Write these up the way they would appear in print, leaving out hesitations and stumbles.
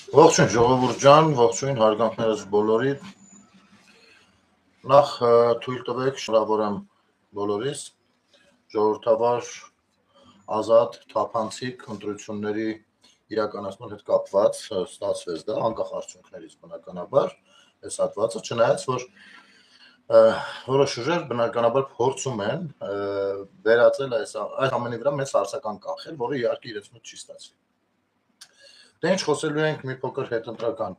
Ողջույն ժողովուրդ ջան, ողջույն հարգանքներս բոլորիդ։ Նախ թույլ տվեք շնորհավոր եմ բոլորիս ժողովրդավար ազատ թափանցիկ ընտրությունների իրականացման հետ կապված ստացվեց դա անկախ արդյունքներից բնականաբար այս հատվածը, չնայած որ որոշ ուժեր բնականաբար փորձում են վերածել այս ամենի վրա մեծ հարցական կանխել, որը իհարկե իրենց մոտ չի ստացվի։ Դե ինչ խոսելու ենք մի փոքր հետընտրական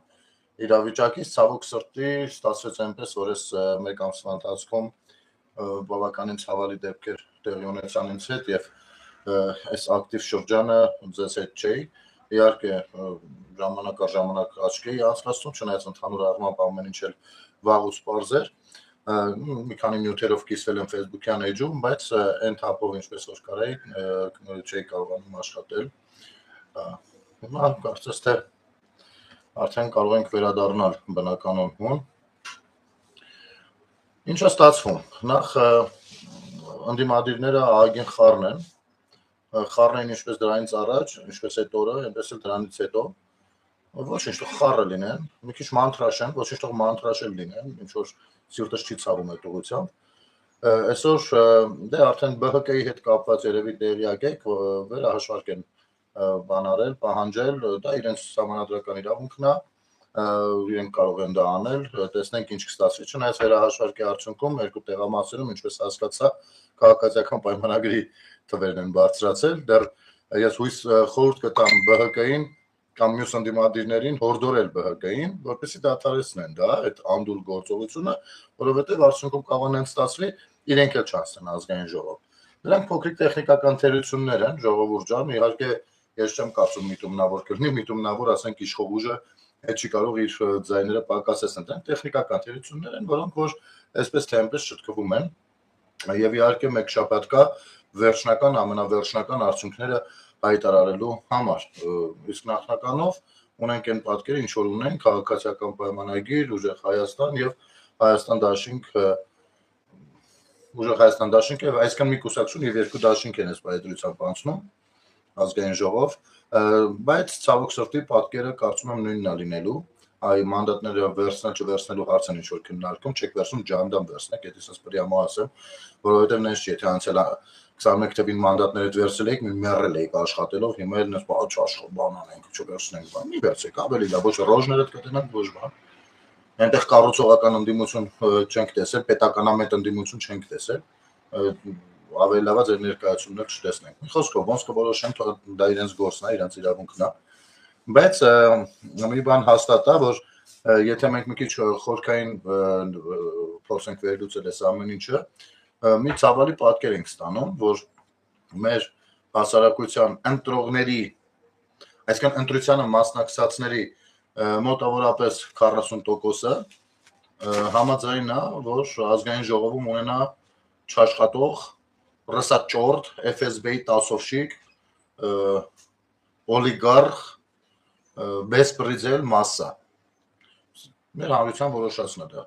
իրավիճակից, ցավոք սրտի ստացվեց այնպես, որ այս մեկ ամսվա ընթացքում բավականին ցավալի դեպքեր տեղի ունեցան ինձ հետ եւ այս ակտիվ շրջանը ձեզ հետ չէի, իհարկե ժամանակ առ ժամանակ աչքի էի անցկացնում, չնայած ընդհանուր առմամբ ամեն ինչ էլ վաղուց պարզ էր, մի քանի նյութերով կիսվել եմ Facebook-յան էջում, բայց այն թափով ինչպես որ կարեի չէի կարողանում աշխատել։ Հիմա կարծես թե արդեն կարող ենք վերադառնալ բնականոն։ Ինչ է ստացվում։ Նախ ընդդիմադիրները ահագին խառն են։ Խառն են ինչպես դրանից առաջ, ինչպես այդ օրը, այնպես էլ դրանից հետո։ Ոչինչ թող խառը լինեն, մի քիչ մանտրաշեն, ոչինչ թող մանտրաշել լինեն, ինչ որ սիրտս չի ցավում այդ ուղղությամբ։ Այսօր դե արդեն ԲՀԿ-ի հետ կապված երևի տեղյակ եք, վերահաշվարկ են բան արել, պահանջել, դա իրենց համանդրական իրավունքն է, իրենք կարող են դա անել, տեսնենք ինչ կստացվի, չնայած վերահաշվարկի արդյունքում երկու տեղամասերում, ինչպես հասկացա, քաղաքացիական պայմանագրի թվերն են բարձրացել, դեռ ես հույս խորհուրդ կտամ ԲՀԿ-ին կամ մյուս ընդդիմադիրներին հորդորել ԲՀԿ-ին, որպեսզի դադարեցնեն դա, այդ անդուր գործողությունը, որովհետև արդյունքում կարող են ստացվի, իրենք էլ չանցնեն ազգային ժողով։ Դրանք փոքրիկ տեխնիկական թերություններ են, ժողովուրդ ջան, իհարկե ես չեմ կարծում միտումնավոր կլինի, միտումնավոր ասենք իշխող ուժը հետ չի կարող իր ձայները պակասեցնել, դրանք տեխնիկական թերություններ են, որոնք որ այսպես թե այնպես շտկվում են, եւ իհարկե մեկ շաբաթ կա վերջնական, ամենավերջնական արդյունքները հայտարարելու համար, իսկ նախնականով ունենք այն պատկերը, ինչ որ ունենք, քաղաքացիական պայմանագիր, ուժեղ Հայաստան եւ Հայաստան դաշինք, ուժեղ Հայաստան դաշինք եւ այսքան մի կուսակցություն եւ երկու դաշինք են այս պայծրությամբ անցնում ազգային ժողով, բայց ցավոք սրտի պատկերը կարծում եմ նույնն է լինելու, այ մանդատները վերցնել չվերցնելու հարցն ինչ որ քննարկում, չեք վերցնում ջանդամ վերցնեք, եթե ասես պրյամո ասեմ, որովհետեւ նենց չի, եթե անցել 21 թվին մանդատները վերցրել եք, մի մեռել եք աշխատելով, հիմա էլ նենց աշխատող բան անենք, չվերցնենք բան, մի վերցեք, ավելի լավ, ոչ ռոժներդ կտենաք, ոչ բան։ Այնտեղ կառուցողական ընդդիմություն չենք տեսել, պետականամետ ընդդիմություն չենք տեսել, ավելի լավ է ձեր ներկայացումներ չտեսնենք։ Մի խոսքով ոնց կորոշեն, դա իրենց գործն է, իրենց իրավունքն է, բայց մի բան հաստատ է, որ եթե մենք մի քիչ խորքային փորձենք վերլուծել այս ամեն ինչը, մի ցավալի պատկեր ենք ստանում, որ մեր հասարակության ընտրողների, այսինքն ընտրությանը մասնակցածների մոտավորապես 40%-ը համաձայն է, որ ազգային ժողովում ունենա չաշխատող, ռսաճորդ, FSB-ի տասովշիկ, օլիգարխ, բեսպրիձել մասսա։ Մեր հանրության որոշածն է դա։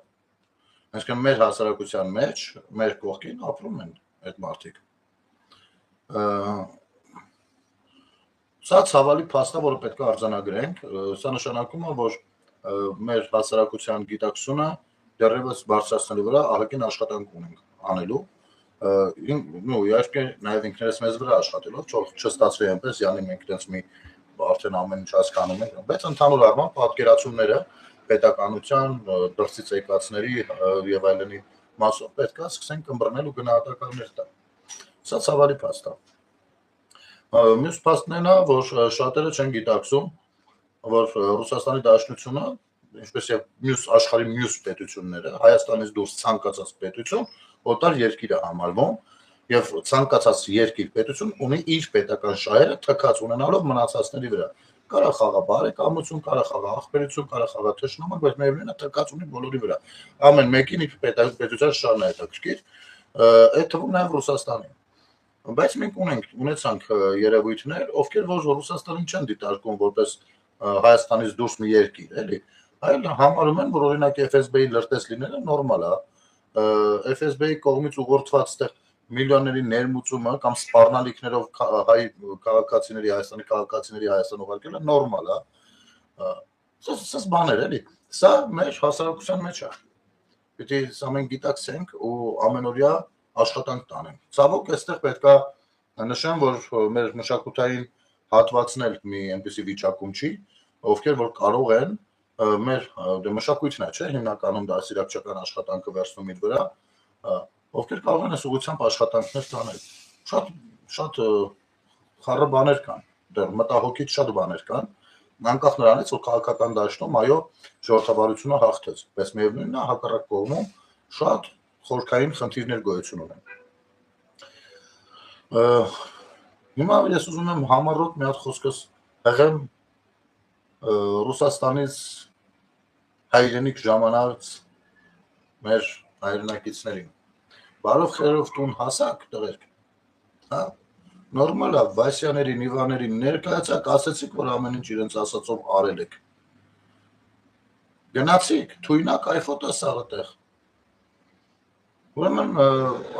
Այսինքն մեր հասարակության մեջ, մեր կողքին ապրում են այդ մարդիկ։ Սա ցավալի փաստ է, որը պետք է արձանագրենք, սա նշանակում է, որ մեր հասարակության գիտակցությունը դեռևս բարձրացնելու վրա ահագին աշխատանք ունենք անելու, իհարկե նաև ինքներս մեզ վրա աշխատելով, չստացվի այնպես, յանի մենք այդպես մի արդեն ամեն ինչ հասկանում ենք, բայց ընդհանուր առմամբ պատկերացումները պետականության, դրսից եկածների եւ այլնի մասով պետք է սկսենք ըմբռնել ու գնահատականներ տալ։ Սա ցավալի փաստ է։ Մյուս փաստն է, որ շատերը չեն գիտակցում, որ Ռուսաստանի Դաշնությունը, ինչպես եւ մյուս աշխարհի մյուս պետությունները, Հայաստանից դուրս ցանկացած պետություն, օտար երկիր է համարվում եւ ցանկացած երկիր պետություն ունի իր պետական շահերը թքած ունենալով մնացածների վրա։ Կարա խաղա բարեկամություն, կարա խաղա աղբերություն, կարա խաղա թշնամակ, բայց միևնույնն է թքած ունի բոլորի վրա։ Ամեն մեկին իր պետության շահն է հետաքրքիր, այդ թվում նաեւ Ռուսաստանին։ Բայց մենք ունեցանք երևույթներ, ովքեր որ Ռուսաստանին չեն դիտարկում որպես Հայաստանից դուրս մի երկիր, էլի, այլ համարում են, որ օրինակ FSB-ի լրտես լինելը նորմալ է, FSB-ի կողմից ուղղորդված այդտեղ միլիոնների ներմուծումը կամ սպառնալիքներով հայ քաղաքացիների, Հայաստանի քաղաքացիների Հայաստան ուղարկելը նորմալ է, Սա բաներ էլի։ Սա մեր հասարակության մեջ է։ Պիտի սա մենք գիտակցենք ու ամենօրյա աշխատանք տանենք։ Ցավոք, այստեղ պետք է նշեմ, որ մեր մշակութային հատվածն էլ մի այնպիսի վիճակում չի, ովքեր որ կարող են մեր մշակույթն է, չէ, հիմնականում դասիրակչական աշխատանքը վերցնում իր վրա, ովքեր կարող են այս ուղղությամբ աշխատանքներ տանել։ Շատ խառը բաներ կան, դեռ մտահոգիչ շատ բաներ կան, անկախ նրանից, որ քաղաքական դաշտում այո ժողովրդավարությունը հաղթեց, բայց միևնույնն է հակառակ կողմում շատ խորքային խնդիրներ գոյություն ունեն։ Հիմա ես ուզում եմ համառոտ մի հատ խոսքս հղեմ Ռուսաստանից հայրենիք ժամանած մեր հայրենակիցներին։ Բարով խերով տուն հասակ տղերք, հա, նորմալ է, Վասյաներին, Իվաներին ներկայացակ, ասեցիք, որ ամեն ինչ իրենց ասածով արել եք։ Գնացիք, թույնակ այֆոտը սաղը տեղ։ Ուրեմն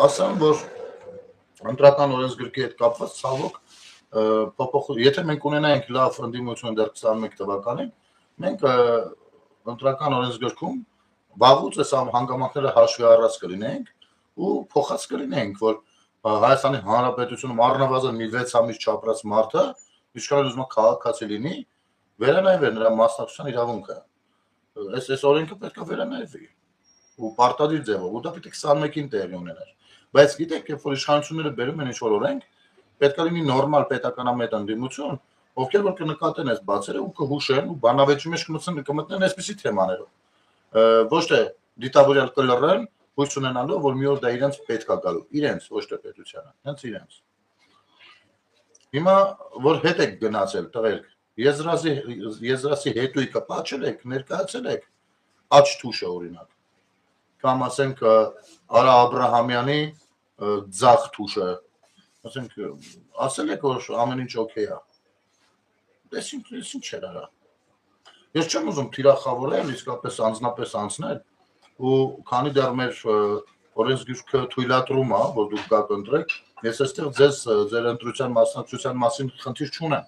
ասեմ, որ ընտրական օրենսգրքի հետ կապված ցավոք եթե մենք ունենայինք լավ ընդդիմություն դեռ 21 թվականին, մենք ընտրական օրենսգրքում վաղուց այս հանգամանքները հաշվի առած կլինենք ու փոխած կլինենք, որ Հայաստանի Հանրապետությունում առնվազն մի 6 ամիս չապրած մարդը, ինչքան ուզում է քաղաքացի լինի, վերանայվի նրա մասնակցության իրավունքը։ Այս օրենքը պետք է վերանայվի ու պարտադիր ձևով, ու դա պիտի 21-ին տեղի ունենար։ Բայց գիտեք, երբ որ իշխանությունները բերում են ինչ-որ օրենք, պետք է լինի նորմալ պետականամետ ընդդիմություն, ովքեր որ կնկատեն այս բացերը ու կհուշեն ու բանավեճի մեջ կմտնեն այսպիսի թեմաներով։ Ոչ թե դիտավորյալ կլռեն, հույս ունենալով, որ մի օր դա իրենց պետք է գալու, իրենց, ոչ թե պետությանը, հենց իրենց։ Հիմա որ հետ եք գնացել, տղերք, եզրասի հետույկը պատճել եք, ներկայացել եք, աչ թուշը օրինակ, կամ ասենք Արա Աբրահամյանի ձախ թուշը, ասենք ասել եք, որ ամեն ինչ օքեյ է, դες ինչ էր արա։ Ես չեմ ուզում թիրախավորել, իսկապես անձնապես անցնել, ու քանի դեռ մեր օրենսգիրքը թույլատրում է, որ դուք գաք ընտրեք, ես այստեղ ձեզ ձեր ընտրության մասնակցության մասին խնդիր չունեմ,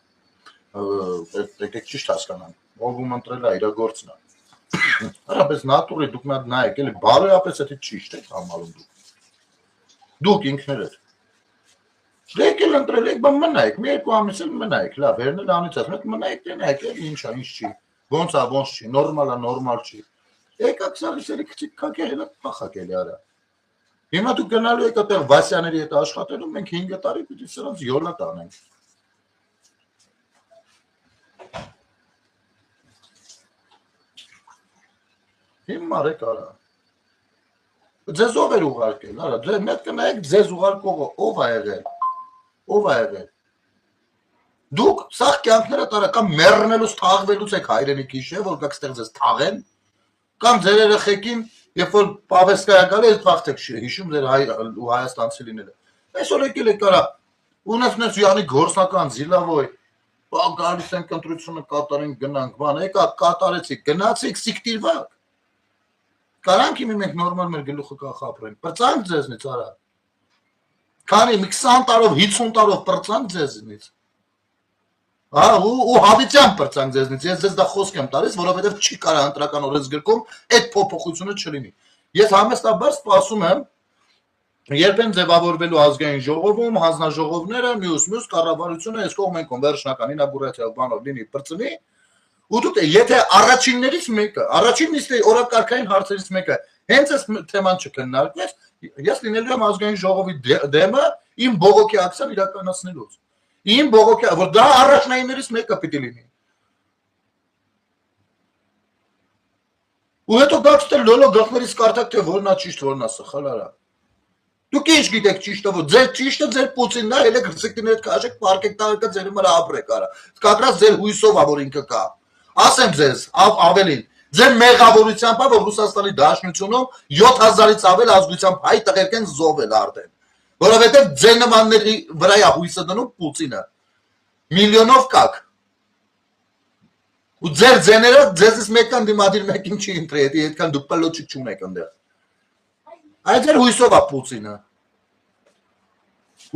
եկեք ճիշտ հասկանամ, ով ում ընտրել է, իր գործն է։ Հարաբես նատուրի դուք մի հատ նայեք, էլի բարոյապես էդի ճիշտ եք համարում դուք ինքներդ։ Եկել ընտրել եք, բան մնայեք, մի երկու ամիս էլ մնայեք, լավ, հերնել անիծած, մեկ մնայեք, տենայեք, ինչ է, ինչ չի, ոնց է, ոնց չի, նորմալ է, նորմալ չի։ Եկակ սաղիսերի քչիկ կակեր հենա պախակ էլի արա։ Հիմա դուք գնալու եք այդտեղ Վասյանների հետ աշխատելու, մենք 5 տարի պիտի սրանց յոլա տանենք։ Հիմա արեք արա։ Ձեզ ով էր ուղարկել, արա, ձեզ մեկ կնայեք ձեզ ուղարկողը ով է եղել։ Ով է եղել։ Դուք սաղ կյանքները տարա կամ մեռնելուց թաղվելուց եք հայրենիքի շե, որ գաք ստեղ ձեզ թաղեն, կամ ձեր երեխեքին, երբ որ Պավեսկայա գալի, այդ վաղտ եք հիշում ձեր ու հայաստանցի լինելը։ Այսօր եկել եք արա, ունեցնես յանի գործնական զիլավոյ, գալիս ենք ընտրությունը կատարենք գնանք, բան, եկա կատարեցիք, գնացիք, սիկտիրվակ։ Կարանք իմի մենք նորմալ մեր գլուխը կախ ապրենք, պրծանք ձեզնից արա։ Քանի մի 20 տարով, 50 տարով պրծանք ձեզնից։ ու հավիտյան պրծանք ձեզնից, ես ձեզ դա խոսք եմ տալիս, որովհետև չի կարա ընտրական օրենսգրքում այդ փոփոխությունը չլինի։ Ես համեստաբար սպասում եմ, երբ են ձևավորվելու ազգային ժողովում, հանձնաժողովները, մյուս կառավարությունը, այս կողմ են վերջնական ինագուրացիա բանով լինի պրծնի, ու դուք եթե առաջիններից մեկը, առաջին նիստի օրակարգային հարցերից մեկը հենց այս թեման չքննարկվեց, ես լինելու եմ ազգային ժողովի դեմը իմ բողոքի ակցիան իրականացնելուց։ Իմ բողոքի, որ դա առաջնայիններից մեկը պիտի լինի։ Ու հետո գաք ստել լոլո գլխներից կարդակ, թե որն է ճիշտ, որն է սխալ արա։ Դուք ինչ գիտեք ճիշտը, որ ձեր ճիշտը ձեր Պուտինն է, ելեք հրցիկներդ քաշեք, պարկեք տարեկա ձեր մրա ապրեք արա։ Կակրած ձեր հույսով ա, որ ինքը կա։ Ասեմ ձեզ, ավելին, ձեր մեղավորությամբ ա, որ Ռուսաստանի Դաշնությունում 7000-ից ավել ազգությամբ հայ տղերք են զոհվել արդեն։ Որովհետև ձեր նմանների վրա է հույսը դնում Պուտինը։ Միլիոնով կակ։ Ու ձեր ձեները ձեզից մեկան դիմադիր մեկին չի ընտրի, հետի այդքան դուք պլոչիկ չունեք ընդեղ։ Այդ ձեր հույսով է Պուտինը։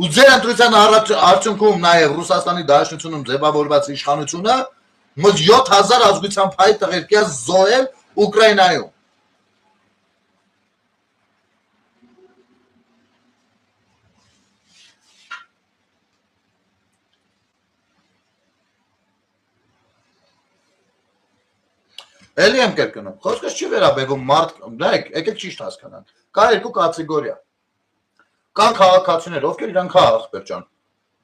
Ու ձեր ընտրության արդյունքում նաև Ռուսաստանի Դաշնությունում ձևավորված իշխանությունը Մոտ 7000 ազգությամբ հայ տղերք է զոհել Ուկրաինայում։ Էլի եմ կրկնում, խոսքս չի վերաբերվում մարդ, նայեք, եկեք ճիշտ հասկանանք։ Կա երկու կատեգորիա։ Կան քաղաքացիներ, ովքեր իրանք ախպեր ջան։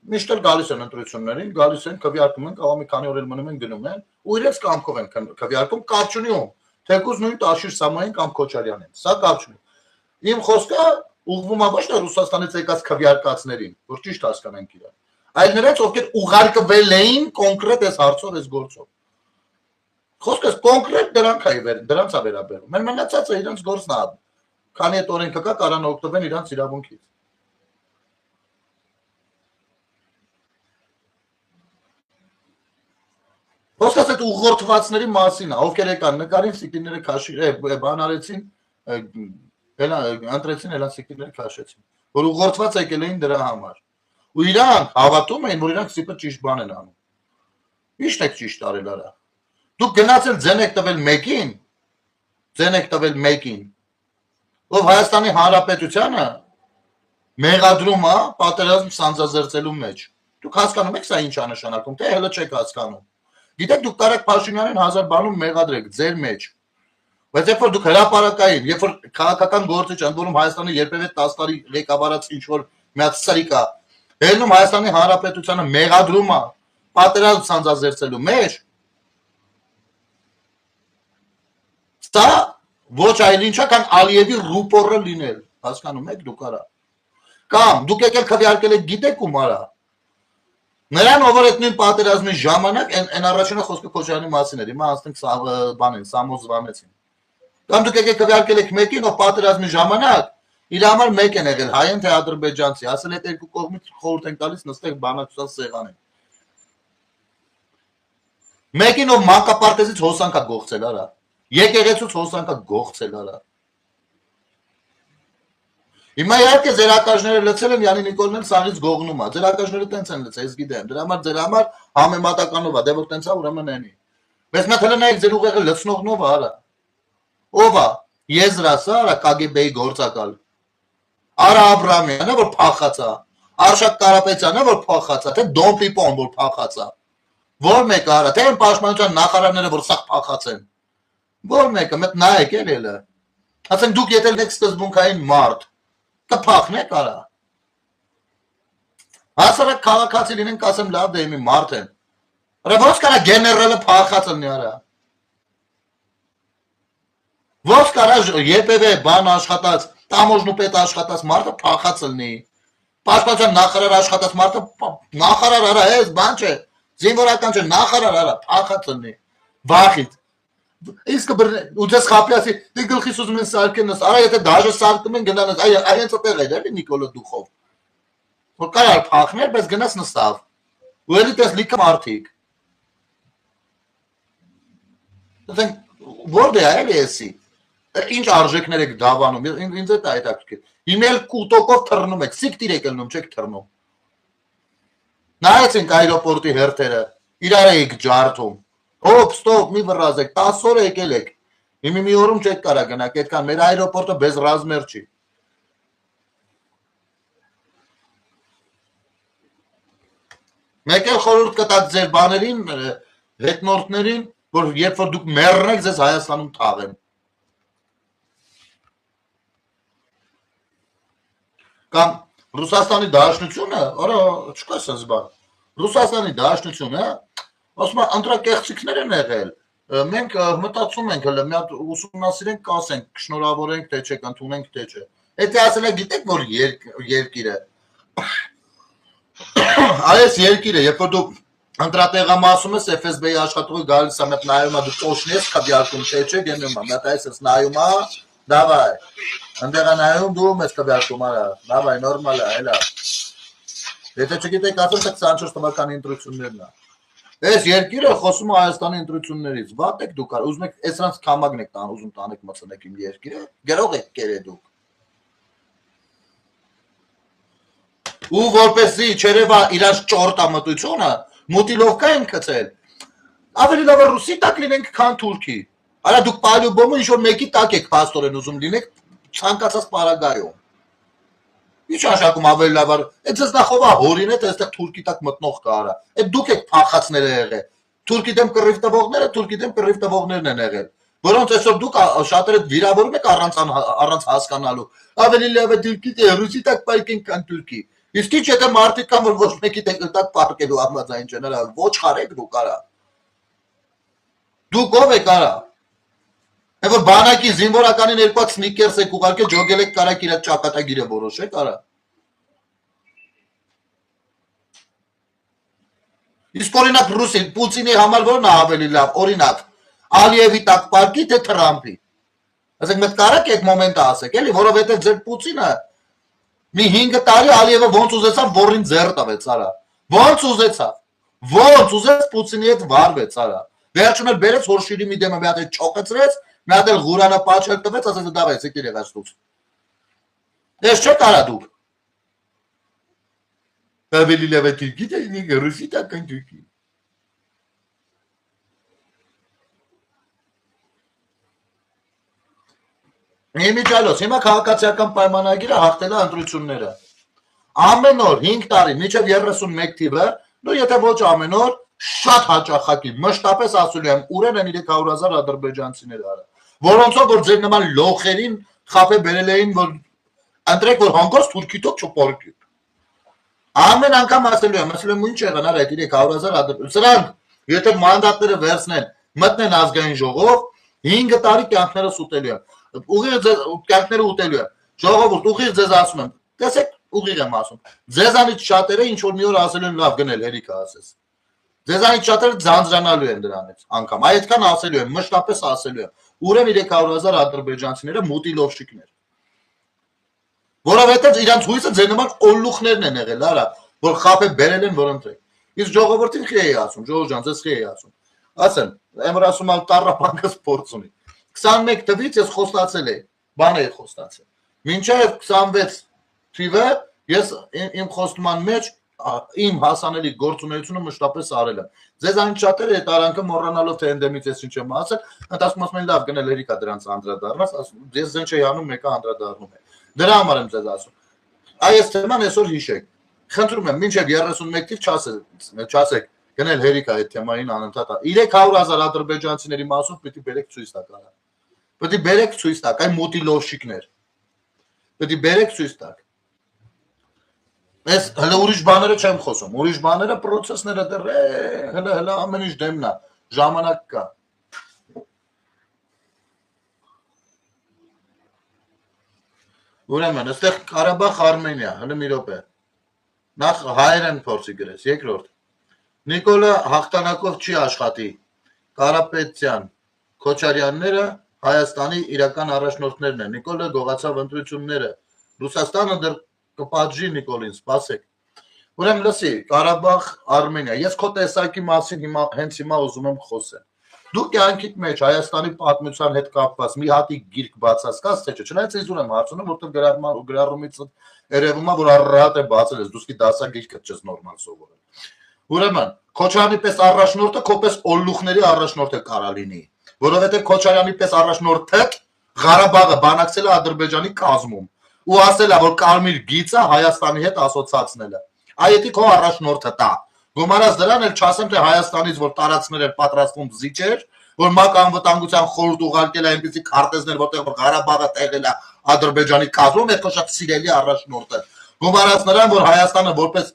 Միշտ էլ գալիս են ընտրություններին, գալիս են քվեարկում են, կարող մի քանի օր էլ մնում են գնում են, ու իրենց կամքով են քվեարկում, կապ չունի ում։ Թեկուզ նույն Տաշիր Սամոյին կամ Քոչարյանին։ Սա կապ չունի։ Իմ խոսքը ուղղվում է ոչ թե Ռուսաստանից եկած քվեարկածներին, որ ճիշտ հասկանանք իրար, այլ նրանց, ովքեր ուղարկվել էին կոնկրետ այս հարցով, այս գործով։ Խոսքս կոնկրետ դրանք է վերաբերում։ Մեր մնացածը իրենց գործն է։ Քանի այդ օրենքը կա, կարան օգտվեն իրենց իրավունքից։ Խոսքս այդ ուղղորդվածների մասին է, ովքեր եկան նկարին սիկիները քաշի, բան արեցին, ընտրեցին հելան սիկիները քաշեցին, որ ուղղորդված եկել էին դրա համար։ Ու իրանք հավատում էին, որ իրանք սիպը ճիշտ բան են անում։ Միշտ եք ճիշտ արել արա։ Դուք գնացել ձեն եք տվել մեկին, ով Հայաստանի Հանրապետությանը մեղադրում է պատերազմ սանձազերծելու մեջ։ Դուք հասկանում եք սա ինչ է նշանակում, թե հələ չեք հասկանում։ Գիտեք դուք Տարեկ Փաշինյանին 1000 բանում մեղադրեք ձեր մեջ։ Բայց երբ որ դուք հրապարակային, երբ որ քաղաքական գործիչ են, որում Հայաստանի երբևէ 10 տարի ղեկավարած ինչ որ մի հատ սրիկա, ելնում Հայաստանի Հանրապետությանը մեղադրում է պատերազմ սանձազերծելու մեջ, սա ոչ այլ ինչ է, քան Ալիևի ռուպորը լինել, հասկանում եք դուք արա։ Կամ դուք եկել քվեարկել եք գիտեք ում արա։ Նրան ով որ այդ նույն պատերազմի ժամանակ այն առաջինը խոսքը Քոչարյանի մասին էր, հիմա անցնենք բանին, Սամոս Զվանեցին։ Կամ դուք եկել քվեարկել եք մեկին, ով պատերազմի ժամանակ իր համար մեկ են եղել, հայ են թե ադրբեջանցի, ասել այդ երկու կողմից խորհուրդ են տալիս նստեք բանակցության սեղանին։ Մեկին ով մանկապարտեզից հոսանք է գողցել արա։ Եկեղեցուց հոսանք է գողցել արա։ Հիմա իհարկե ձեր ակաժները լցել են Յանի Նիկոլն սաղից գողնում է։ Ձեր ակաժները տենց են լցել, ես գիտեմ։ Դրա համար համեմատականով է, դե որ տենց է ուրեմն էնի։ Բայց նա թելը նայեք ձեր ուղեղը լցնողն ով է արա։ Ով է։ Եզրասը արա KGB-ի գործակալ։ Արա Աբրամյանը որ փախած է։ Արշակ Կարապետյանը որ փախած է, թե Դոն Պիպոն որ փախած է։ Որ մեկը արա, թե այն պաշտպանության նախարարները որ սաղ փախած են։ Որ մեկը, մեկ նայեք ելը։ Ասենք դուք եթե եք սկզբունքային մարդ, կփախնեք արա։ Հասարակ քաղաքացի լինենք, ասեմ լավ դե մի մարդ եմ։ Արա ո՞նց կարա գեներալը փախած լինի արա։ Ո՞նց կարա երբևէ բան աշխատած, տամոժնուպետ աշխատած մարդը փախած լինի։ Պաշտպանության նախարար աշխատած մարդը նախարար արա, էս բան չէ։ Զինվորական չէ, նախարար արա, փախած լինի։ Վախից։ Իսկ ու դες խապյասի դե գլխիս ուզում են սարքեն նս արա եթե դաժե սարքում են գնանս այ հենց այդտեղ էր էլի Նիկոլո Դուխով որ կարար փախներ բայց գնաց նստավ ու էլի տես լիքը մարդիկ դեն որտե է էլի էսի ինչ արժեքներ եք դավանում ինձ է դա հետաքրքիր հիմա էլ կուտոկով թռնում եք սիկտիր եք ելնում չեք թռնում նայեցինք այրոպորտի հերթերը իրար եք ջարդում Հոպ, ստոպ, մի վռազեք, 10 օր եկել եք, մի օրում չեք կարա գնաք, այդքան մեր այրոպորտը բեզ ռազմեր չի։ Մեկ էլ խորհուրդ կտակ ձեր բաներին, հետնորդներին, որ երբ որ դուք մեռնեք, ձեզ Հայաստանում թաղեն։ Կամ Ռուսաստանի Դաշնությունը, արա, չկա սենց բան, Ռուսաստանի Դաշնությունը, ասում ընտրակեղծիքներ են եղել, մենք մտածում ենք հələ մի հատ ուսումնասիրենք, կասենք, շնորհավորենք թե չէ, ընդունենք թե չէ։ Եթե ասել եք, գիտեք որ երկիրը այս երկիրը, երբ որ դու ընտրատեղամասում ես FSB-ի աշխատողը գալիս է, մեկ նայում է դու տոշնի ես քվեարկում, թե չէ, գնում է, մեկ այսպես նայում է, դավայ։ Ընդեղ նայում դու մեզ քվեարկում արա, դավայ, նորմալ է, հելա։ Եթե չգիտեք, ասում եք 24 թվականի ընտրություններն է։ Այս երկիրը խոսում է Հայաստանի ընտրություններից, վատ եք դուք, ուզում եք այսրանց քամագն եք ուզում տանեք մցնեք իմ երկիրը, գրող եք կերե դուք։ Ու որպեսզի չերևա իրանց ճորտամտությունը, մուտիլովկա են գցել։ Ավելի լավ է ռուսի տակ լինենք, քան թուրքի։ Արա դուք պայլուբոմը ինչ որ մեկի տակ եք փաստորեն ուզում լինեք ցանկացած պարագայում։ Ինչ աշխակում ավելի լավ է։ Այդ ձեզ նախովա հորին է, այստեղ թուրքի տակ մտնող կարա։ Այդ դուք եք փախածները եղել։ Թուրքի դեմ կռիվ տվողները, թուրքի դեմ կռիվ տվողներն են եղել։ Որոնց այսօր դուք շատերը վիրավորում եք առանց հասկանալու։ Ավելի լավ է թուրքի դե ռուսի տակ պայքեն քան թուրքի։ Իսկ ինչ եթե մարդիկ կան, որ ոչ մեկի տակ պարկելու համաձայն չեն, հələ ոչ խարեք դուք արա։ Դուք ով եք արա։ Եվ որ բանակի զինվորականին երկու սնիկերս եք ուղարկել, ջոգել եք կարակ իր ճակատագիրը որոշեք արա։ Իսկ օրինակ ռուսի Պուտինի համար որն է ավելի լավ, օրինակ Ալիևի տակ պարկի թե Թրամփի։ Ասենք մեկ կարակ եք մոմենտը ասեք, էլի, որովհետև ձեր Պուտինը մի 5 տարի Ալիևը ոնց ուզեցավ որին ձեռ տվեց արա։ Ոնց ուզեցավ։ Ոնց ուզեց Պուտինի հետ վարվեց արա։ Վերջում էլ բերեց հորշիրի մի դեմը մի հատ չոկացրեց, մի հատ էլ Ղուրանը պաչել տվեց, ասեց դավայ, եկիր եղած դուք։ Ես չեք արա դուք։ Ավելի լավ է թուրքի դե ռուսի տակ կան թուրքի։ Իմիջալոց, հիմա քաղաքացիական պայմանագիրը հաղթել է ընտրությունները։ Ամեն օր 5 տարի, մինչև 31 թիվը, դու եթե ոչ ամեն օր, շատ հաճախակի, մշտապես ասելու եմ, ուրեն են 300,000 ադրբեջանցիներ արա, որոնցով որ ձեր նման լոխերին խապե բերել էին, որ ընտրեք, որ հանգոց թուրքի տոք չպորքի։ Ամեն անգամ ասելու եմ, ինչ եղան արա այդ 300,000 ադրբեջանցիներ, սրանք, եթե մանդատները վերցնեն, մտնեն ազգային ժողով, 5 տարի կյանքները սուտելու են։ Ուղիղ կյանքները ուտելու է։ Ժողովուրդ, ուղիղ ձեզ ասում եմ, տեսեք, ուղիղ եմ ասում։ Ձեզանից շատերը ինչ որ մի օր ասելու են լավ գնել հերիքը ասես։ Ձեզանից շատերը ձանձրանալու են դրանից անգամ։ Այդքան ասելու եմ, մշտապես ասելու եմ։ Ուրեմն 300,000 ադրբեջանցիները մուտիլովշիկներ։ Որովհետև իրանց հույսը ձեր նման օլուխներն են եղել, արա, որ խապե բերել են, որ ընտրեք։ Իսկ ժողովրդին խի էի ասում, ժողովուրդ ջան, ձեզ խի էի ասում։ Ասեն, եմր ասում ալ տառապանքը սպորտ ունի։ 21 թվից ես խոստացել էի, բան էի խոստացել։ Մինչև 26 թիվը ես իմ խոստման մեջ իմ հասանելի գործունեությունը մշտապես արել եմ։ Ձեզանից շատերը այդ արանքը մոռանալով թե ընդդեմից ես ինչ եմ ասել, ասում ասում են լավ գնել հերիքա դրանց անդրադառնաս, ես ձեն չի անում, մեկը անդրադառնում է։ Դրա համար եմ ձեզ ասում։ Այս թեման այսօր հիշեք։ Խնդրում եմ, մինչև 31 թիվ չասեք, գնել հերիքա այդ թեմային անընդհատ 300,000 ադրբեջանցիների մասով պիտի բերեք ցույց տակ արա։ Պետք է բերեք ցույց տակ, այ մուտիլովշիկներ։ Պետք է բերեք ցույց տակ։ Ես հələ ուրիշ բաները չեմ խոսում, ուրիշ բաները process-ները դեռ հələ ամեն ինչ դեմն է, ժամանակ կա։ Ուրեմն, այստեղ Ղարաբաղ Արմենիա, հələ մի րոպե։ Նախ հայերեն փորձի գրես, երկրորդ։ Նիկոլը հաղթանակով չի աշխատի։ Կարապետյան, Քոչարյանները Հայաստանի իրական առաջնորդներն են։ Նիկոլը գողացավ ընտրությունները։ Ռուսաստանը դեռ կպատժի Նիկոլին, սպասեք։ Ուրեմն լսի, Ղարաբաղ, Արմենիա։ Ես քո տեսակի մասին հենց հիմա ուզում եմ խոսել։ Դու կյանքիդ մեջ Հայաստանի պատմության հետ կապված մի հատիկ գիրք բացասկաց թե չէ։ Չնայած ես ուր եմ հարցնում, որտեղ գրառումից երևում է, որ առատ է բացել ես, դուսկի դասագիրքը չես նորմալ սովորել։ Ուրեմն, Քոչարյանի պես առաջնորդը քոպես օլուխների առաջնորդը կարա լինի։ Որովհետև Քոչարյանի պես առաջնորդը Ղարաբաղը բանակցել է Ադրբեջանի կազմում ու ասել է, որ կարմիր գիծը Հայաստանի հետ ասոցացնել է։ Այդի քո առաջնորդը տա։ Գումարած դրան էլ չասեմ, թե Հայաստանից որ տարածքներ են պատրաստվում զիջեր, որ ՄԱԿ անվտանգության խորհուրդ ուղարկել է այնպիսի քարտեզներ, որտեղ որ Ղարաբաղը տեղել է Ադրբեջանի կազմում, այդ շատ սիրելի առաջնորդը։ Գումարած նրան, որ Հայաստանը որպես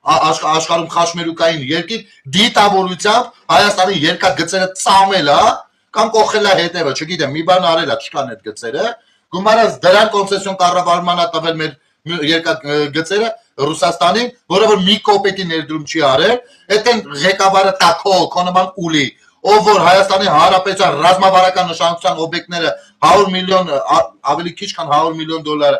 աշխարհում խաչմերուկային երկիր դիտավորությամբ Հայաստանի երկաթգծերը ծամել է կամ կողել է հետևը, չգիտեմ, մի բան արել է, չկան այդ գծերը, գումարած դրան կոնցեսիոն կառավարման է տվել մեր երկաթգծերը Ռուսաստանին, որը որ մի կոպեկի ներդրում չի արել, այդեն ղեկավարը քո նման ուլի, ով որ Հայաստանի Հանրապետության ռազմավարական նշանակության օբյեկտները 100 միլիոն ավելի քիչ քան 100 միլիոն դոլար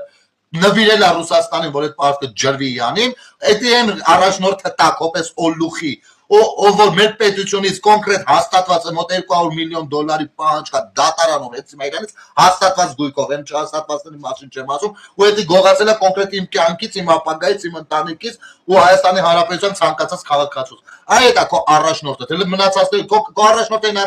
նվիրել է Ռուսաստանին, որ այդ պարտքը ջրվի յանին, այդ են առաջնորդը տակ, հոպես օլուխի, ով որ մեր պետությունից կոնկրետ հաստատված է մոտ 200 միլիոն դոլարի պահանջ կա դատարանում էցի մայրանից հաստատված գույքով եմ չհաստատվածների մասին չեմ ասում ու դա գողացել է կոնկրետ իմ կյանքից իմ ապագայից իմ ընտանիքից ու Հայաստանի Հանրապետության ցանկացած քաղաքացուց այդ է քո առաջնորդը դե մնացածները քո առաջնորդն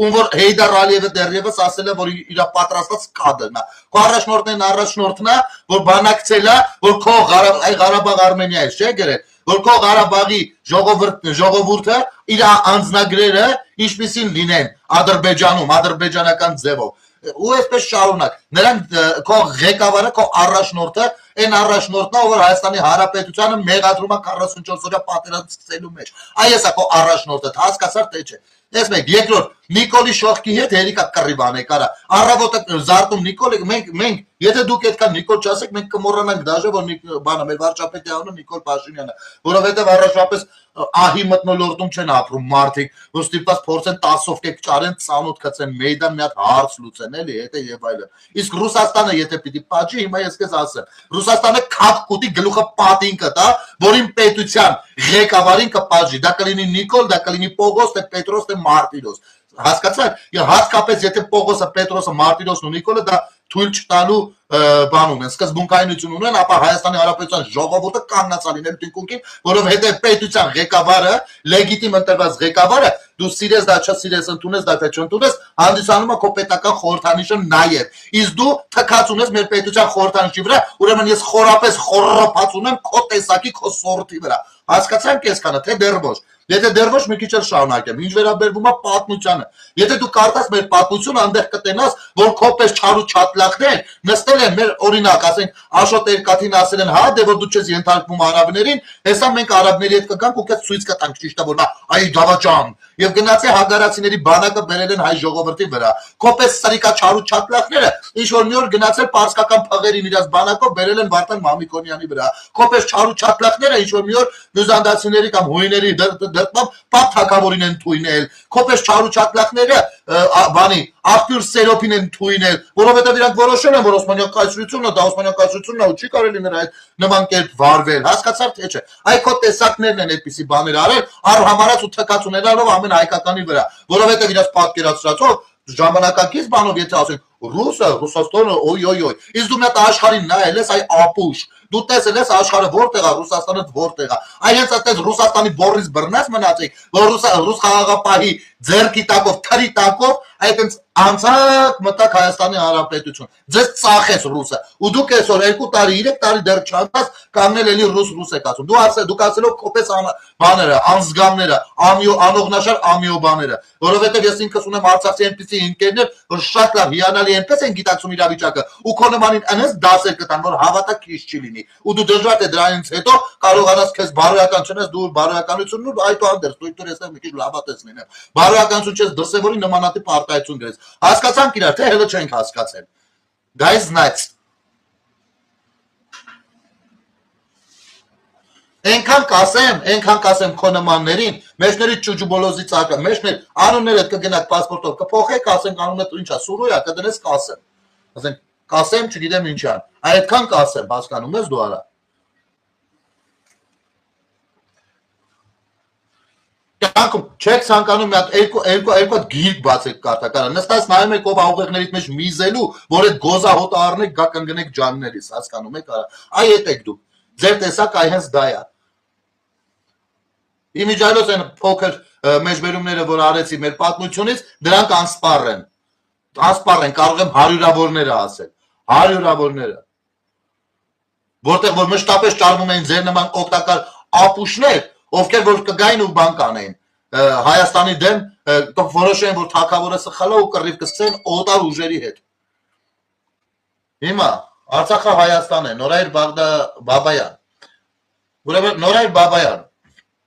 ում որ Հեյդար Ալիևը դեռևս ասել է որ իր պատրաստած կադրն է քո առաջնորդն է որ բանակցել է որ քո Ղարաբաղ Արմենիայից չէ գրել որ քո Ղարաբաղի ժողովուրդը իր անձնագրերը ինչպիսին լինեն Ադրբեջանում ադրբեջանական ձևով ու այսպես շարունակ նրանք քո ղեկավարը քո առաջնորդը այն առաջնորդն է որ Հայաստանի Հանրապետությանը մեղադրում է 44 օրյա պատերազմ սկսելու մեջ այս է քո առաջնորդը հասկացար թե չէ Ես մեկ երկրորդ Նիկոլի շողքի հետ հերիկա կռիվան է կարա առավոտը զարտում Նիկոլ մենք եթե դուք այդքան Նիկոլ չասեք մենք կմոռանանք դաժե որ բանը մեր վարչապետի անունը Նիկոլ Փաշինյանն է որովհետև առաջապես ահի մտնոլորտում չեն ապրում մարդիկ որ ստիպված փորձեն 10-ով կեք ճարեն 28 գցեն մեյդան մի հատ հարց լուծեն էլի հետը եւ այլն իսկ Ռուսաստանը եթե պիտի պատժի հիմա ես քեզ ասեմ Ռուսաստանը քակ կուտի գլուխը պատին կտա որին պետության ղեկավարին կպատժի դա կլինի Նիկոլ դա կլինի Պողոս թե Պետրոս թե Մարտիրոս հասկացա՞ք հատկապես եթե Պողոսը Պետրոսը Մարտիրոսն ու Նիկոլը դա թույլ չտալու բանում են սկզբունքայնություն ունեն ապա Հայաստանի Հանրապետության ժողովուրդը կանգնած լինելու թիկունքին որովհետև պետության ղեկավարը լեգիտիմ ընտրված ղեկավարը դու սիրես դա չսիրես ընդունես դա թե չընդունես հանդիսանում է քո պետական խորհրդանիշը նաև իսկ դու թքած ունես մեր պետության խորհրդանիշի վրա ուրեմն ես խորապես խորոփած ունեմ քո տեսակի քո սորտի վրա հասկացանք այսքանը թե դեռ ոչ Եթե դեռ ոչ մի քիչ էլ շարունակեմ, ինչ վերաբերվում է պատմությանը։ Եթե դու կարդաս մեր պատմությունը, այնտեղ կտենաս, որ քոպես չարու չատլախներ նստել են մեր օրինակ, ասենք, Աշոտ Էրկաթին ասել են, հա, դե որ դու չես ենթարկվում արաբներին, հեսա մենք արաբների հետ կգանք ու քեզ ցույց կտանք, ճիշտ է, որ նա այ դավաճան։ Եվ գնացի հագարացիների բանակը բերել են հայ ժողովրդի վրա։ Քոպես սրիկա չարու չատլախները, ինչ որ մի օր գնացել պարսկական փղերին իրաց բանակով բերել են Վարդան Մամիկոնյանի վրա։ Քոպես չարու չատլախները, ինչ որ մի օր բյուզանդացիների կամ հույների դրտմամբ պապ թակավորին են թույնել, քոպես չարու չատլախները բանի աղբյուր Սերոփին են թույնել, որովհետև իրանք որոշել են, որ Օսմանյան կայսրությունն է, դա Օսմանյան կայսրությունն է ու չի կարելի նրա այդ նման կերպ վարվել, հասկացար թե չէ։ Այ քո տեսակներն են այդպիսի բաներ արել, առհամարած ու թքած ունենալով ամեն հայկականի վրա, որովհետև իրաց պատկերացրածով ժամանակակից բանով եթե ասենք Ռուսը, Ռուսաստանը, օյ, իսկ դու մի հատ աշխարհին նայել ես, այ ապուշ, դու տեսել ես աշխարհը որտեղ է, Ռուսաստանը որտեղ է, այ հենց այդպես Ռուսաստանի բորից բռնած մնացեք, որ ռուս խաղաղապահի ձեռքի տակով, թրի տակով, այդպես անցակ մտակ Հայաստանի Հանրապետություն, ձեզ ծախեց ռուսը, ու դուք այսօր 2 տարի, 3 տարի դեռ չանցած կանգնել էլի ռուս եք ասում, դուք ասելով կոպես բաները, անզգամները, անողնաշար ամիո բաները, որովհետև ես ինքս ունեմ Արցախի այնպիսի ընկերներ, որ շատ լավ հիանալի այնպես են գիտակցում իրավիճակը, ու քո նմանին այնպես դասեր կտան, որ հավատա քիչ չի լինի, ու դու դժվար է դրանից հետո կարողանաս քեզ բարոյական չնես, դու բարոյականությունն ու այդուհանդերձ, դու այստեղ մի քիչ լավատես լինեմ, բարոյականություն չես դրսևորի նմանատիպ արտահայտություն գրես, հասկացանք իրար, թե հելը չենք հասկացել, guys nice Ենքան կասեմ քո նմաններին, մեջների ճուջուբոլոզի ծակը, մեջներ անուններդ կգնաք պասպորտով, կփոխեք, ասենք անունդ ինչա, Սուրոյա, կդնես կասեմ։ Ասենք կասեմ, չգիտեմ ինչա։ Այդքան կասեմ, հասկանում ես դու արա։ Կյանքում չեք ցանկանում մի հատ երկու գիրք բացեք կարտականը, նստած նայում եք ով աղեղներից մեջ միզելու, որ այդ գոզահոտը առնեք, գա կընկնեք ջաններից, հասկանում եք արա։ Այ ետեք դու։ Ձեր տեսակ այ հենց դա է։ Իմիջայլոց են փոքր մեջբերումները, որ արեցի մեր պատմությունից, դրանք անսպառ են, կարող եմ հարյուրավորները ասել, հարյուրավորները, որտեղ որ մշտապես ճարվում էին ձեր նման օգտակար ապուշներ, ովքեր որ կգային ու բան կանեին, Հայաստանի դեմ որոշեն, որ թագավորը սխալ է ու կռիվ կսկսեն օտար ուժերի հետ։ Հիմա Արցախը Հայաստան է, Նորայր Բաբայան, ուրեմն Նորայր Բաբայան,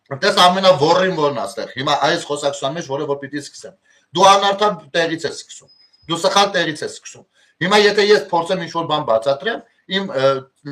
Տես ամենավոռին որն աստեղ, հիմա այս խոսակցության մեջ, որը որ պիտի սկսեմ, դու անարդար տեղից ես սկսում, դու սխալ տեղից ես սկսում, հիմա եթե ես փորձեմ ինչ-որ բան բացատրեմ, իմ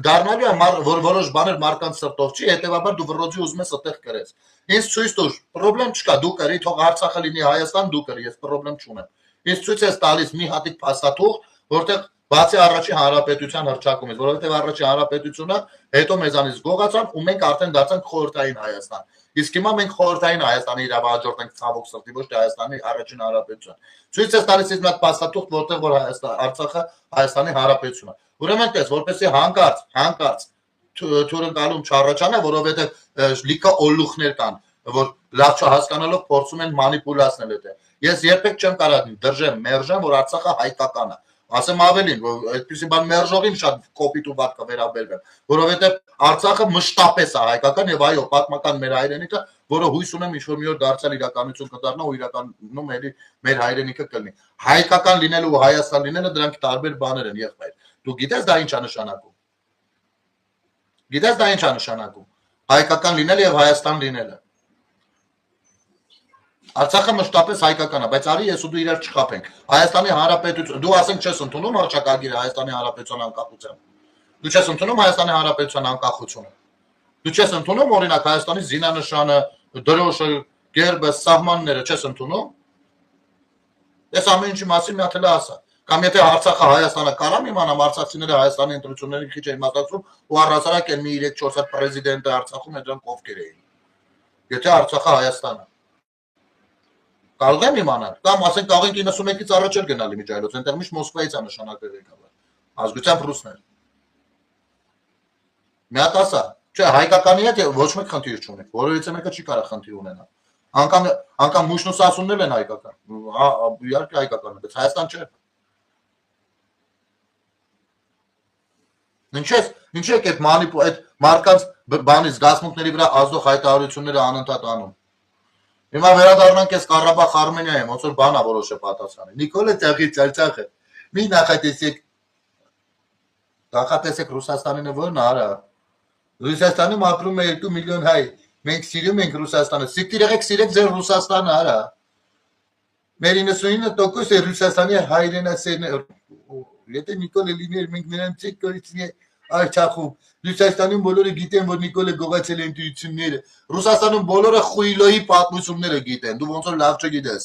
դառնալու է, որ որոշ բաներ մարկանց սրտով չի, հետևաբար դու վռոդի ուզում ես այդտեղ կրես, ինձ ցույց տուր, պրոբլեմ չկա, դու կրի, թող Արցախը լինի Հայաստան, դու կրի, ես պրոբլեմ չունեմ, ինձ ցույց ես տալիս մի հատիկ փաստաթուղթ, որտեղ Բացի առաջին հանրապետության հռչակումից, որովհետև առաջին հանրապետությունը հետո մեզանից գողացան ու մենք արդեն դարձանք խորհրդային Հայաստան։ Իսկ հիմա մենք խորհրդային Հայաստանի իրավահաջորդ ենք ցավոք սրտի, ոչ թե Հայաստանի առաջին հանրապետություն։ Ցույց է տալիս ինձ մի հատ փաստաթուղթ, որտեղ որ Արցախը Հայաստանի հանրապետություն է։ Ուրեմն տես, որպեսզի հանկարծ թուրնկալում չառաջանա, որովհետև լիքը օլուխներ կան, որ լավ չհասկանալով փորձում են մանիպուլացնել դա։ Ես երբեք չեմ կարող դրժեմ, մերժեմ, որ Արցախը հայկական է։ Ասեմ ավելին, որ այդպեսի բան մերժողին շատ կոպիտ ու վատ կվերաբերվեմ, որովհետև Արցախը մշտապես է հայկական եւ այո, պատմական մեր հայրենիքը, որը հույս ունեմ ինչ-որ մի օր դարձյալ իրականություն կդառնա ու իրականում էլի մեր հայրենիքը կլինի։ Հայկական լինելը ու Հայաստան լինելը դրանք տարբեր բաներ են, եղբայր։ Դու գիտես դա ինչ է նշանակում։ Գիտես դա ինչ է նշանակում։ Հայկական լինելը եւ Հայաստան լինելը։ Արցախը մշտապես հայկական է, բայց արի ես ու դու իրար չխափենք։ Հայաստանի Հանրապետություն, դու ասենք չես ընդունում հռչակագիրը Հայաստանի Հանրապետության անկախության։ Դու չես ընդունում Հայաստանի Հանրապետության անկախությունը։ Դու չես ընդունում օրինակ Հայաստանի զինանշանը, դրոշը, գերբը, սահմանները չես ընդունում։ Ես ամեն ինչի մասին մի հատ էլ ասա։ Կամ եթե Արցախը Հայաստանը կարամ իմանամ արցախցիները Հայաստանի ընտրություններին քիչ էին մասնակցում ու առհասարակ են մի 3-4 հատ պրեզիդենտը Արցախում են դրանք ովքեր էին։ Եթե Արցախը Հայաստանը կարող եմ իմանալ, կամ ասենք կարող ենք 91-ից առաջ էլ գնալ իմիջայլոց, այնտեղ միշտ Մոսկվայից է նշանակել եկավ։ Ազգությամբ ռուսներ։ Մի հատ ասա, չէ, հայկականի հետ ոչ մեկ խնդիր չունի, որովհետեւ մեկը չի կարող խնդիր ունենալ։ Անկամ մուշնուսասուններ են հայկական։ Իհարկե հայկական է, բայց Հայաստան չէ։ Ինչ եք այդ մարդկանց բանի զգացմունքների վրա ազդող հայտարարությունները անընդհատ անում։ Հիմա վերադառնանք այս Ղարաբաղ Արմենիայում, ոնց որ բանա որոշը պատասխանի։ Նիկոլը Ծաղի Ծալծախը։ Մի նախատեսեք Ռուսաստանինը որն է, արա։ Ռուսաստանում ապրում է 2 միլիոն հայ։ Մենք սիրում ենք Ռուսաստանը։ Սիրեք ձեր Ռուսաստանը, արա։ Մեր 99% է Ռուսաստանի հայրենասերներ։ Եթե Նիկոլը լիներ, մենք նրան չենք կորցնի Արցախում։ Ռուսաստանում բոլորը գիտեն, որ Նիկոլը գողացել է ընտրությունները։ Ռուսաստանում բոլորը խույլոյի պատմությունները գիտեն։ Դու ոնց որ լավ չգիտես։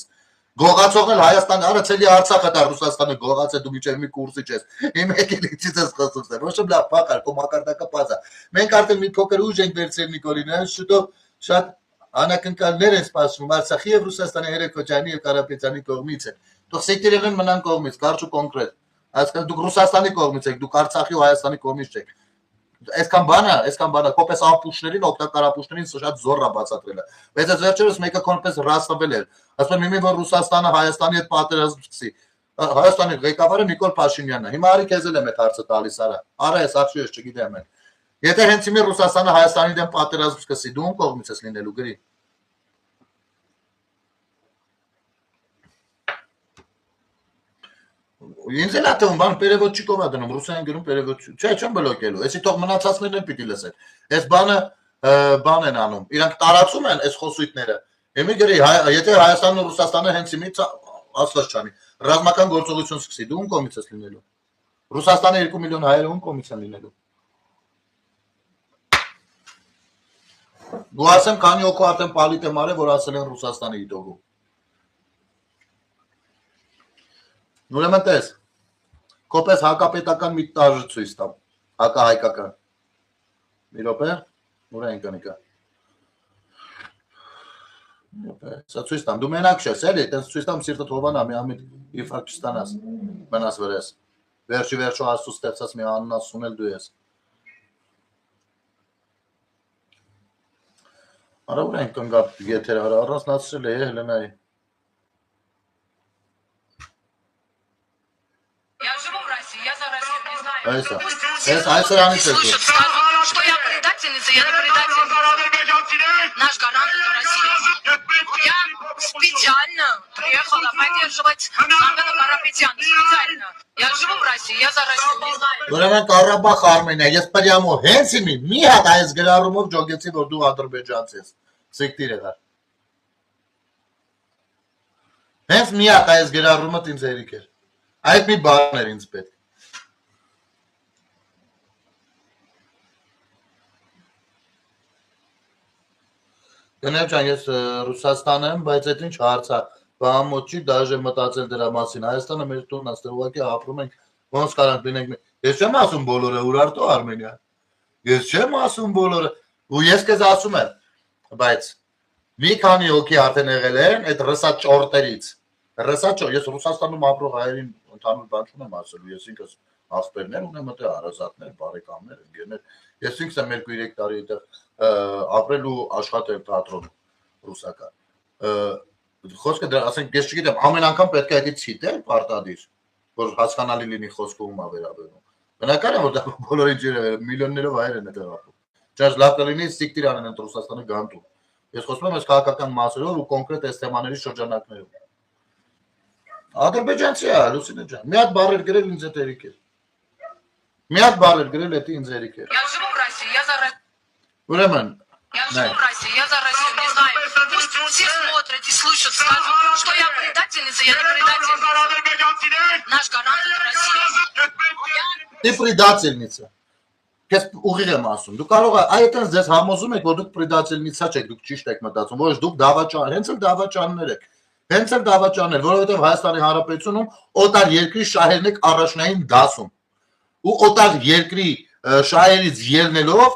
Գողացողն էլ Հայաստան արացելի Արցախը դա Ռուսաստանը գողացել դու միջև մի կուրսի չես։ Հիմա եկել չես խոսում։ Ոչ լավ փակար, քո մակարդակը բացա։ Մենք արդեն մի փոքր ուժ ենք վերցրել Նիկոլին, շուտով շատ անակնկալներ են սպասվում Արցախի եւ Ռուսաստանի Երեքոչյանի եւ Կարապետյանի կողմից են։ Թող սեկտերերն մնան կողմից, կարճ ու կոնկրետ։ Այսինքն դուք Ռուսաստանի կողմից եք, դուք Արցախի ու Հայաստանի կողմից չեք։ Այսքան բանը, կոպես ապուշներին, օգտակար ապուշներին շատ զոր է բացատրելը։ Բայց այս վերջերս մեկը կոնպես ռասվել էր։ Ասում եմ որ Ռուսաստանը Հայաստանի հետ պատերազմ սկսի։ Հայաստանի ղեկավարը Նիկոլ Փաշինյանն է։ Հիմա արի քեզ էլ եմ այդ հարցը տալիս արա։ Արա ես արդյոք ես չգիտեմ են։ Եթե հենց հիմա Ռուսաստանը Հայաստանի դեմ պատերազմ սկսի, դու ում կողմից ես լինելու գրի։ Ինձ էլ ատում բան պերևոդ չի կողա դնում, ռուսերեն գրում պերևոդ չի։ Չէ, չեմ բլոկելու։ Էսի թող մնացածներն էլ պիտի լսեն։ Այս բան են անում։ Իրանք տարածում են այս խոսույթները։ Հիմա գրի, եթե Հայաստանն ու Ռուսաստանը հենց հիմից ասված չանի, ռազմական գործողություն սկսի, դու ում կողմից ես լինելու։ Ռուսաստանը 2 միլիոն հայերը ում կողմից են լինելու։ Դու ասեմ, քանի օքու արդեն պալիտ եմ արել, որ ասել են Ռուսաստանի դողու։ Ուրեմն տես, կոպես հակապետական մի տաժ ցույց տամ, հակահայկական։ Մի րոպե, ուր ենք անիկա։ Մի րոպե, սա ցույց տամ, դու մենակ չես, էլի, տենց ցույց տամ սիրտդ հովանա, մի ամիտ ինֆարկտ չստանաս, մնաս վրես։ Վերջո Աստծո ստեղծած մի աննասուն էլ դու ես։ Արա ուր ենք ընկապ եթեր արա, առանցնացրել է Հելենայի։ Այսրանից է։ Что я предательница, я не предательница. Наш гарант это Россия. Я специально приехала поддерживать Ангелу Карапетян. Специально. Я живу в России, я за Россию, не знаю. Ուրեմն Ղարաբաղ Արմենիա, ես պրյամո հենց մի հատ այս գրառումով ջոգեցի, որ դու ադրբեջանցի ես։ Սեկտիր եղար։ Հենց մի հատ այս գրառումը ինձ հերիք էր։ Այդ մի բան էր ինձ պետք։ Գնալ ջան, ես Ռուսաստան եմ, բայց այդ ինչ հարց է, բամոտ չի դաժե մտածել դրա մասին։ Հայաստանը մեր տունն է, ուղղակի ապրում ենք Ոնց կարանք լինենք։ Ես չեմ ասում բոլորը Ուրարտո Արմենիա։ Ես չեմ ասում բոլորը։ Ու ես քեզ ասում եմ, բայց մի քանի հոգի արդեն եղել են այդ ռսաճորտերից։ Ռսաճոր, ես Ռուսաստանում ապրող հայերին ընդհանուր բան չունեմ ասելու, ես ինքս ախպերներ ունեմ, այդտեղ հարազատներ, բարեկամներ, ընկերներ։ Ես ինքս եմ 2-3 տարի այդտեղ ապրել ու աշխատել թատրոնում ռուսական։ Խոսքը դրա, ասենք, ես չգիտեմ, ամեն անգամ պետք է դա ցիտել պարտադիր, որ հասկանալի լինի խոսքը ում է վերաբերում։ Բնական է, որ դա բոլորին չի միլիոններով հայեր են այդտեղ ապրում։ Չնայած լավ կլինի ստիկտիր անեն ընդ Ռուսաստանը գանտու։ Ես խոսում եմ այս քաղաքական մասերով ու կոնկրետ այս թեմաների շրջանակներով։ Ադրբեջանցի է, Լուսինե ջան։ Մի հատ բառեր գրել ինձ հետ երիկ է։ Մի հատ բառեր գրել է ինձ երիկ է։ Я живу в России, я за Россию. Ուրեմն, Я живу в России, я за Россию, не знаю. Пусть все смотрят и слышат, скажут, что я предательница, я не предательница. Наш гарант это Россия. Ты предательница։ Քեզ ուղիղ եմ ասում։ Դու կարող ես այդտենց ձեզ համոզում եք, որ դուք предательница չեք, դուք ճիշտ եք մտածում, ոչ դուք դավաճան, հենց էլ դավաճաններ եք։ Հենց էլ դավաճաններ, որովհետև Հայաստանի Հանրապետությունում օտար երկրի շահերն եք առաջնային դասում։ Ու օտար երկրի շահերից ելնելով,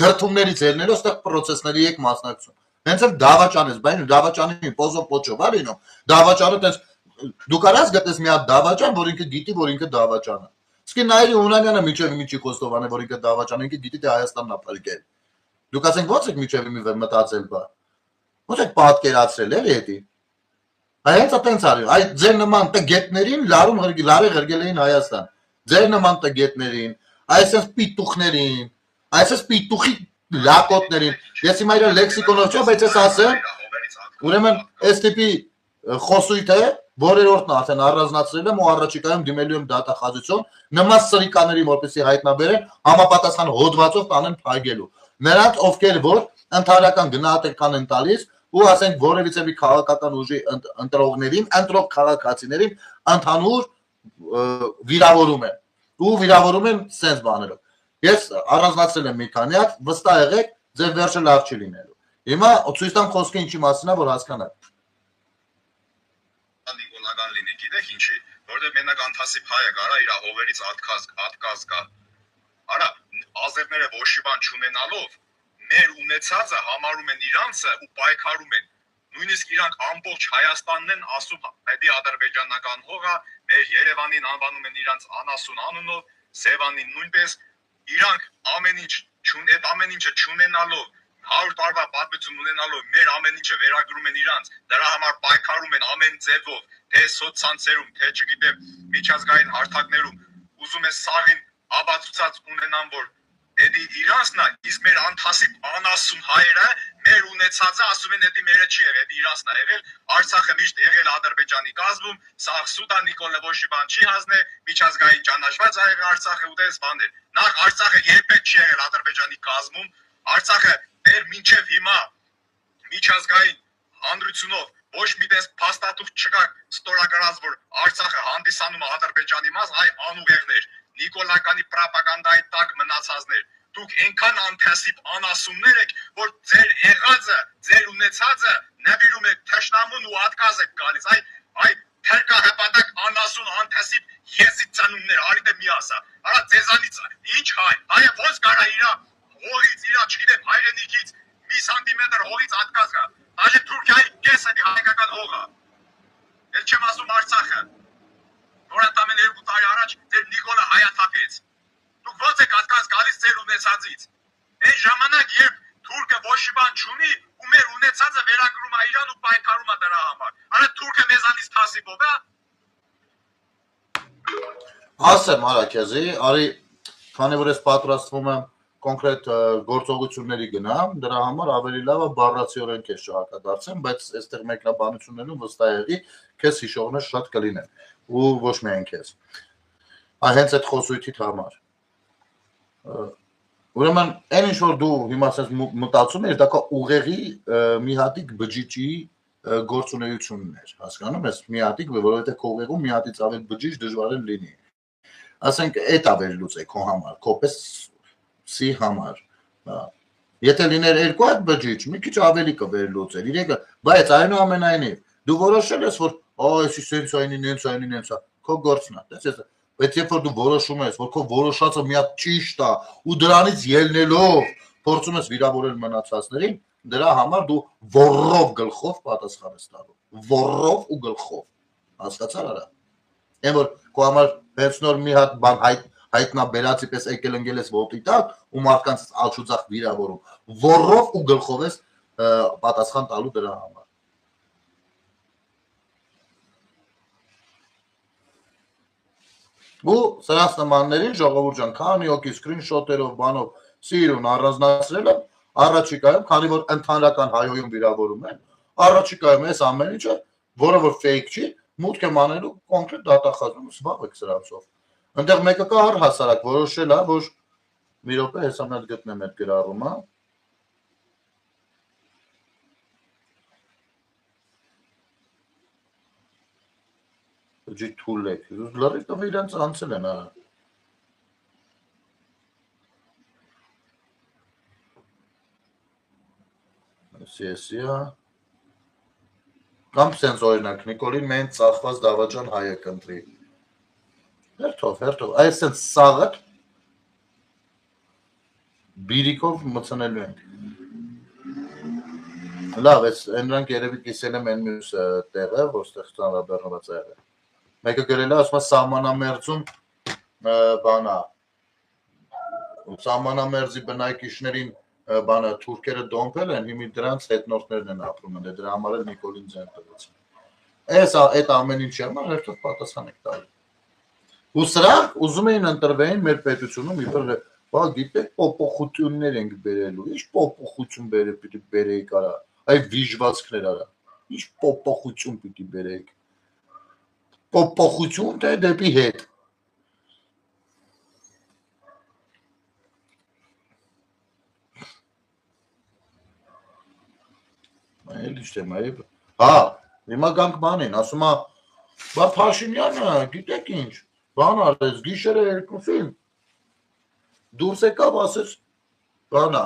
դրդումներից ելնելով, այդտեղ process-ների եք մասնակցում։ Հենց էլ դավաճան ես, բայց դավաճանի պոզո պոչով է լինում։ Դավաճանը տես դու կարաս գտես մի հատ դավաճան, որ ինքը գիտի, որ ինքը դավաճան է։ Իսկ Նայիրի Հունանյանը միջև Միչի Խոստովանը, որ ինքը դավաճան է, ինքը գիտի թե Հայաստանն է փրկել։ Դուք ասենք ո՞նց եք միջև մի մտածել բա։ Ո՞նց եք պատկերացրել էլի էդի։ Հենց այտենց արի, այդ ձեր նման տգետներին լարում ղրգել էին Հայաստան։ Ձեր նման տգետներին, այսպես պիտուխներին, այսպես պիտուխի լակոտներին։ Ես հիմա իր լեքսիկոնով չեմ, բայց ես ասեմ, ուրեմն այս տիպի խոսույթը որերորդն արդեն առանձնացրել եմ ու առաջիկայում դիմելու եմ դատախազություն նման սրիկաների որպեսզի հայտնաբերեն համապատասխան հոդվածով տանեն փայգելու։ Նրանց ովքեր որ ընդհանրական գնահատական են տալիս ու ասենք որևիցե մի քաղաքական ուժի ընտրողներին, ընտրող քաղաքացիներին ընդհանուր վիրավորում են։ Ու վիրավորում են sense բաներով։ Ես առանձնացրել եմ մի քանի հատ, վստահ եղեք, ձեր վերջը լավ չի լինելու։ Հիմա ցույց տամ խոսքը ինչի մասին է, որ հասկանաք։ Նիկոլական լինի, գիտեք ինչի, որտեղ մենակ անթասիբ հայը կարա իր հողերից ատկազ գա։ Արա, ազերները ոչ մի բան չունենալով մեր ունեցածը համարում են իրանցը ու պայքարում են։ Նույնիսկ իրանք ամբողջ Հայաստանն են ասում, այդ ադրբեջանական հողը, մեր Երևանին անվանում են իրանց անասուն անունով, Սևանին նույնպես, իրանք ամեն ինչը չունենալով 100 տարվա պատմություն ունենալով մեր ամեն ինչը վերագրում են իրանց, դրա համար պայքարում են ամեն ձևով, թե սոցցանցերում, թե չգիտեմ, միջազգային հարթակներում, ուզում են սաղին աբացուցած ունենան, որ էդի իրանցն է, իսկ մեր անթասիբ անասուն հայերը մեր ունեցածը ասում են էդի մերը չի եղել, էդի իրանցն է եղել, Արցախը միշտ եղել Ադրբեջանի կազմում, սաղ սուտա Նիկոլը ոչ մի բան չի հանձնել, միջազգային ճանաչված ա եղել Արցախը ու դες բաներ։ Նախ Արցախը երբեք չի եղել Ադրբեջանի կազմում, Արցախը դեր մինչև հիմա միջազգային հանրությունով ոչ մի դες փաստաթուղթ չկա ստորագրած, որ Արցախը հանդիսանում է Ադրբեջանի մաս, այ անուղեղներ, Նիկոլականի պրոպագանդայի տակ մնացածներ։ Դուք այնքան անթասիբ անասուններ եք, որ ձեր եղածը, ձեր ունեցածը նվիրում եք թշնամուն ու ատկազ եք գալիս։ Այ թերկահպատակ անասուն անթասիբ եզի ծնուններ, արի դե մի ասա։ Արա ձեզանից ինչ հայը ոնց կարա իր հողից, իր չգիտեմ հայրենիքից մի սանտիմետր հողից ատկազ գա։ Այժմ Թուրքիայի կեսը հայկական հողը։ Ես չեմ ասում Արցախը։ Որ ամեն 2 տարի առաջ ձեր Նիկոլը հայաթափեց։ Դուք ո՞նց եք ատկազ գալիս ձեր ունեցածից։ Այն ժամանակ երբ թուրքը ոչ մի բան չունի ու մեր ունեցածը վերագրում է իրան ու պայքարում է դրա համար։ Արա թուրքը մեզանից թասիբով է։ Ասեմ արա քեզի, արի քանի որ ես պատրաստվում եմ կոնկրետ գործողությունների գնամ, դրա համար ավելի լավ է բառացիորեն քեզ շահարկադարձեմ, բայց այստեղ մեկնաբանություններում վստահ եղի, քեզ հիշողներ շատ կլինեն ու ոչ միայն քեզ։ Հենց այդ խոսույթիդ համար։ Ուրեմն, այն ինչ որ դու հիմա ասես մտածում ես, դա կա ուղեղի մի հատիկ բջիջի գործունեությունն էր, հասկանում ես, մի հատիկ, որովհետև քո ուղեղում մի հատից ավել բջիջ դժվար է լինի։ Ասենք, այդ ավելի լուծեք քո համար, քոպես սի համար։ Եթե լիներ 2 հատ բջիջ, մի քիչ ավելի կվերլուծեր, 3, բայց այնուամենայնիվ դու որոշել ես, որ այսի սենց այնին, քո գործն է, տեսես, Բայց երբ որ դու որոշում ես, որ քո որոշածը մի հատ ճիշտ է ու դրանից ելնելով փորձում ես վիրավորել մնացածներին, դրա համար դու ոռով գլխով պատասխան ես տալու։ Ոռով ու գլխով։ Հասկացա՞ր արա։ Այն որ քո համար հենց նոր մի հատ բան հայտնաբերածի պես եկել ընկել ես ոտի տակ ու մարդկանց ալչուձախ վիրավորում։ Ոռով ու գլխով ես պատասխան տալու դրա համար։ Ու սրանց նմաններին ժողովուրդ ջան, քանի օքի սկրինշոթերով, բանով սիրուն առանձնացրել եմ, առաջիկայում, քանի որ ընդհանրական հայոյում վիրավորում են, առաջիկայում այս ամեն ինչը, որը որ fake չի, մուտք եմ անելու կոնկրետ դատախազում, զբաղվեք սրանցով։ Այնտեղ մեկը կա առհասարակ որոշել է, որ մի րոպե հեսա մի հատ գտնեմ այդ գրառումը։ Ջի թուլեք, լրիվ տվի իրենց անցել են, արա։ Սեսիա։ Կամ սենց օրինակ, Նիկոլին մեն ծախված դավաճան հայը կընտրի։ Հերթով, այս սենց սաղըր բիրիկով մծնելու ենք։ Լավ, նրանք երևի կիսել եմ են մյուս տեղը, որ ստեղ ծանրաբեռնված եղել։ Մեկը գրել է, ասում է սահմանամերձում բանա, սահմանամերձի բնակիչներին բանը թուրքերը դոմփել են, հիմի դրանց հետնորդներն են ապրում են, դրա համար էլ Նիկոլին ձեն տվեց։ Այդ ամեն ինչի համար հերթով պատասխան եք տալու։ Ու սրանք ուզում էին ընտրվեին մեր պետությունում, իբր բա գիտեք փոփոխություններ ենք բերելու, ինչ փոփոխություն պիտի բերեիք արա, այ վիժվածքներ արա, ինչ փոփոխություն պիտի բերեիք։ Փոփոխություն թե դեպի հետ։ Այլ իստեմ, հա, հիմա գանք բանին, ասում է, բա Փաշինյանը, գիտեք ինչ, բան արեց, գիշերը 2-ին, դուրս եկավ, ասեց, բանա,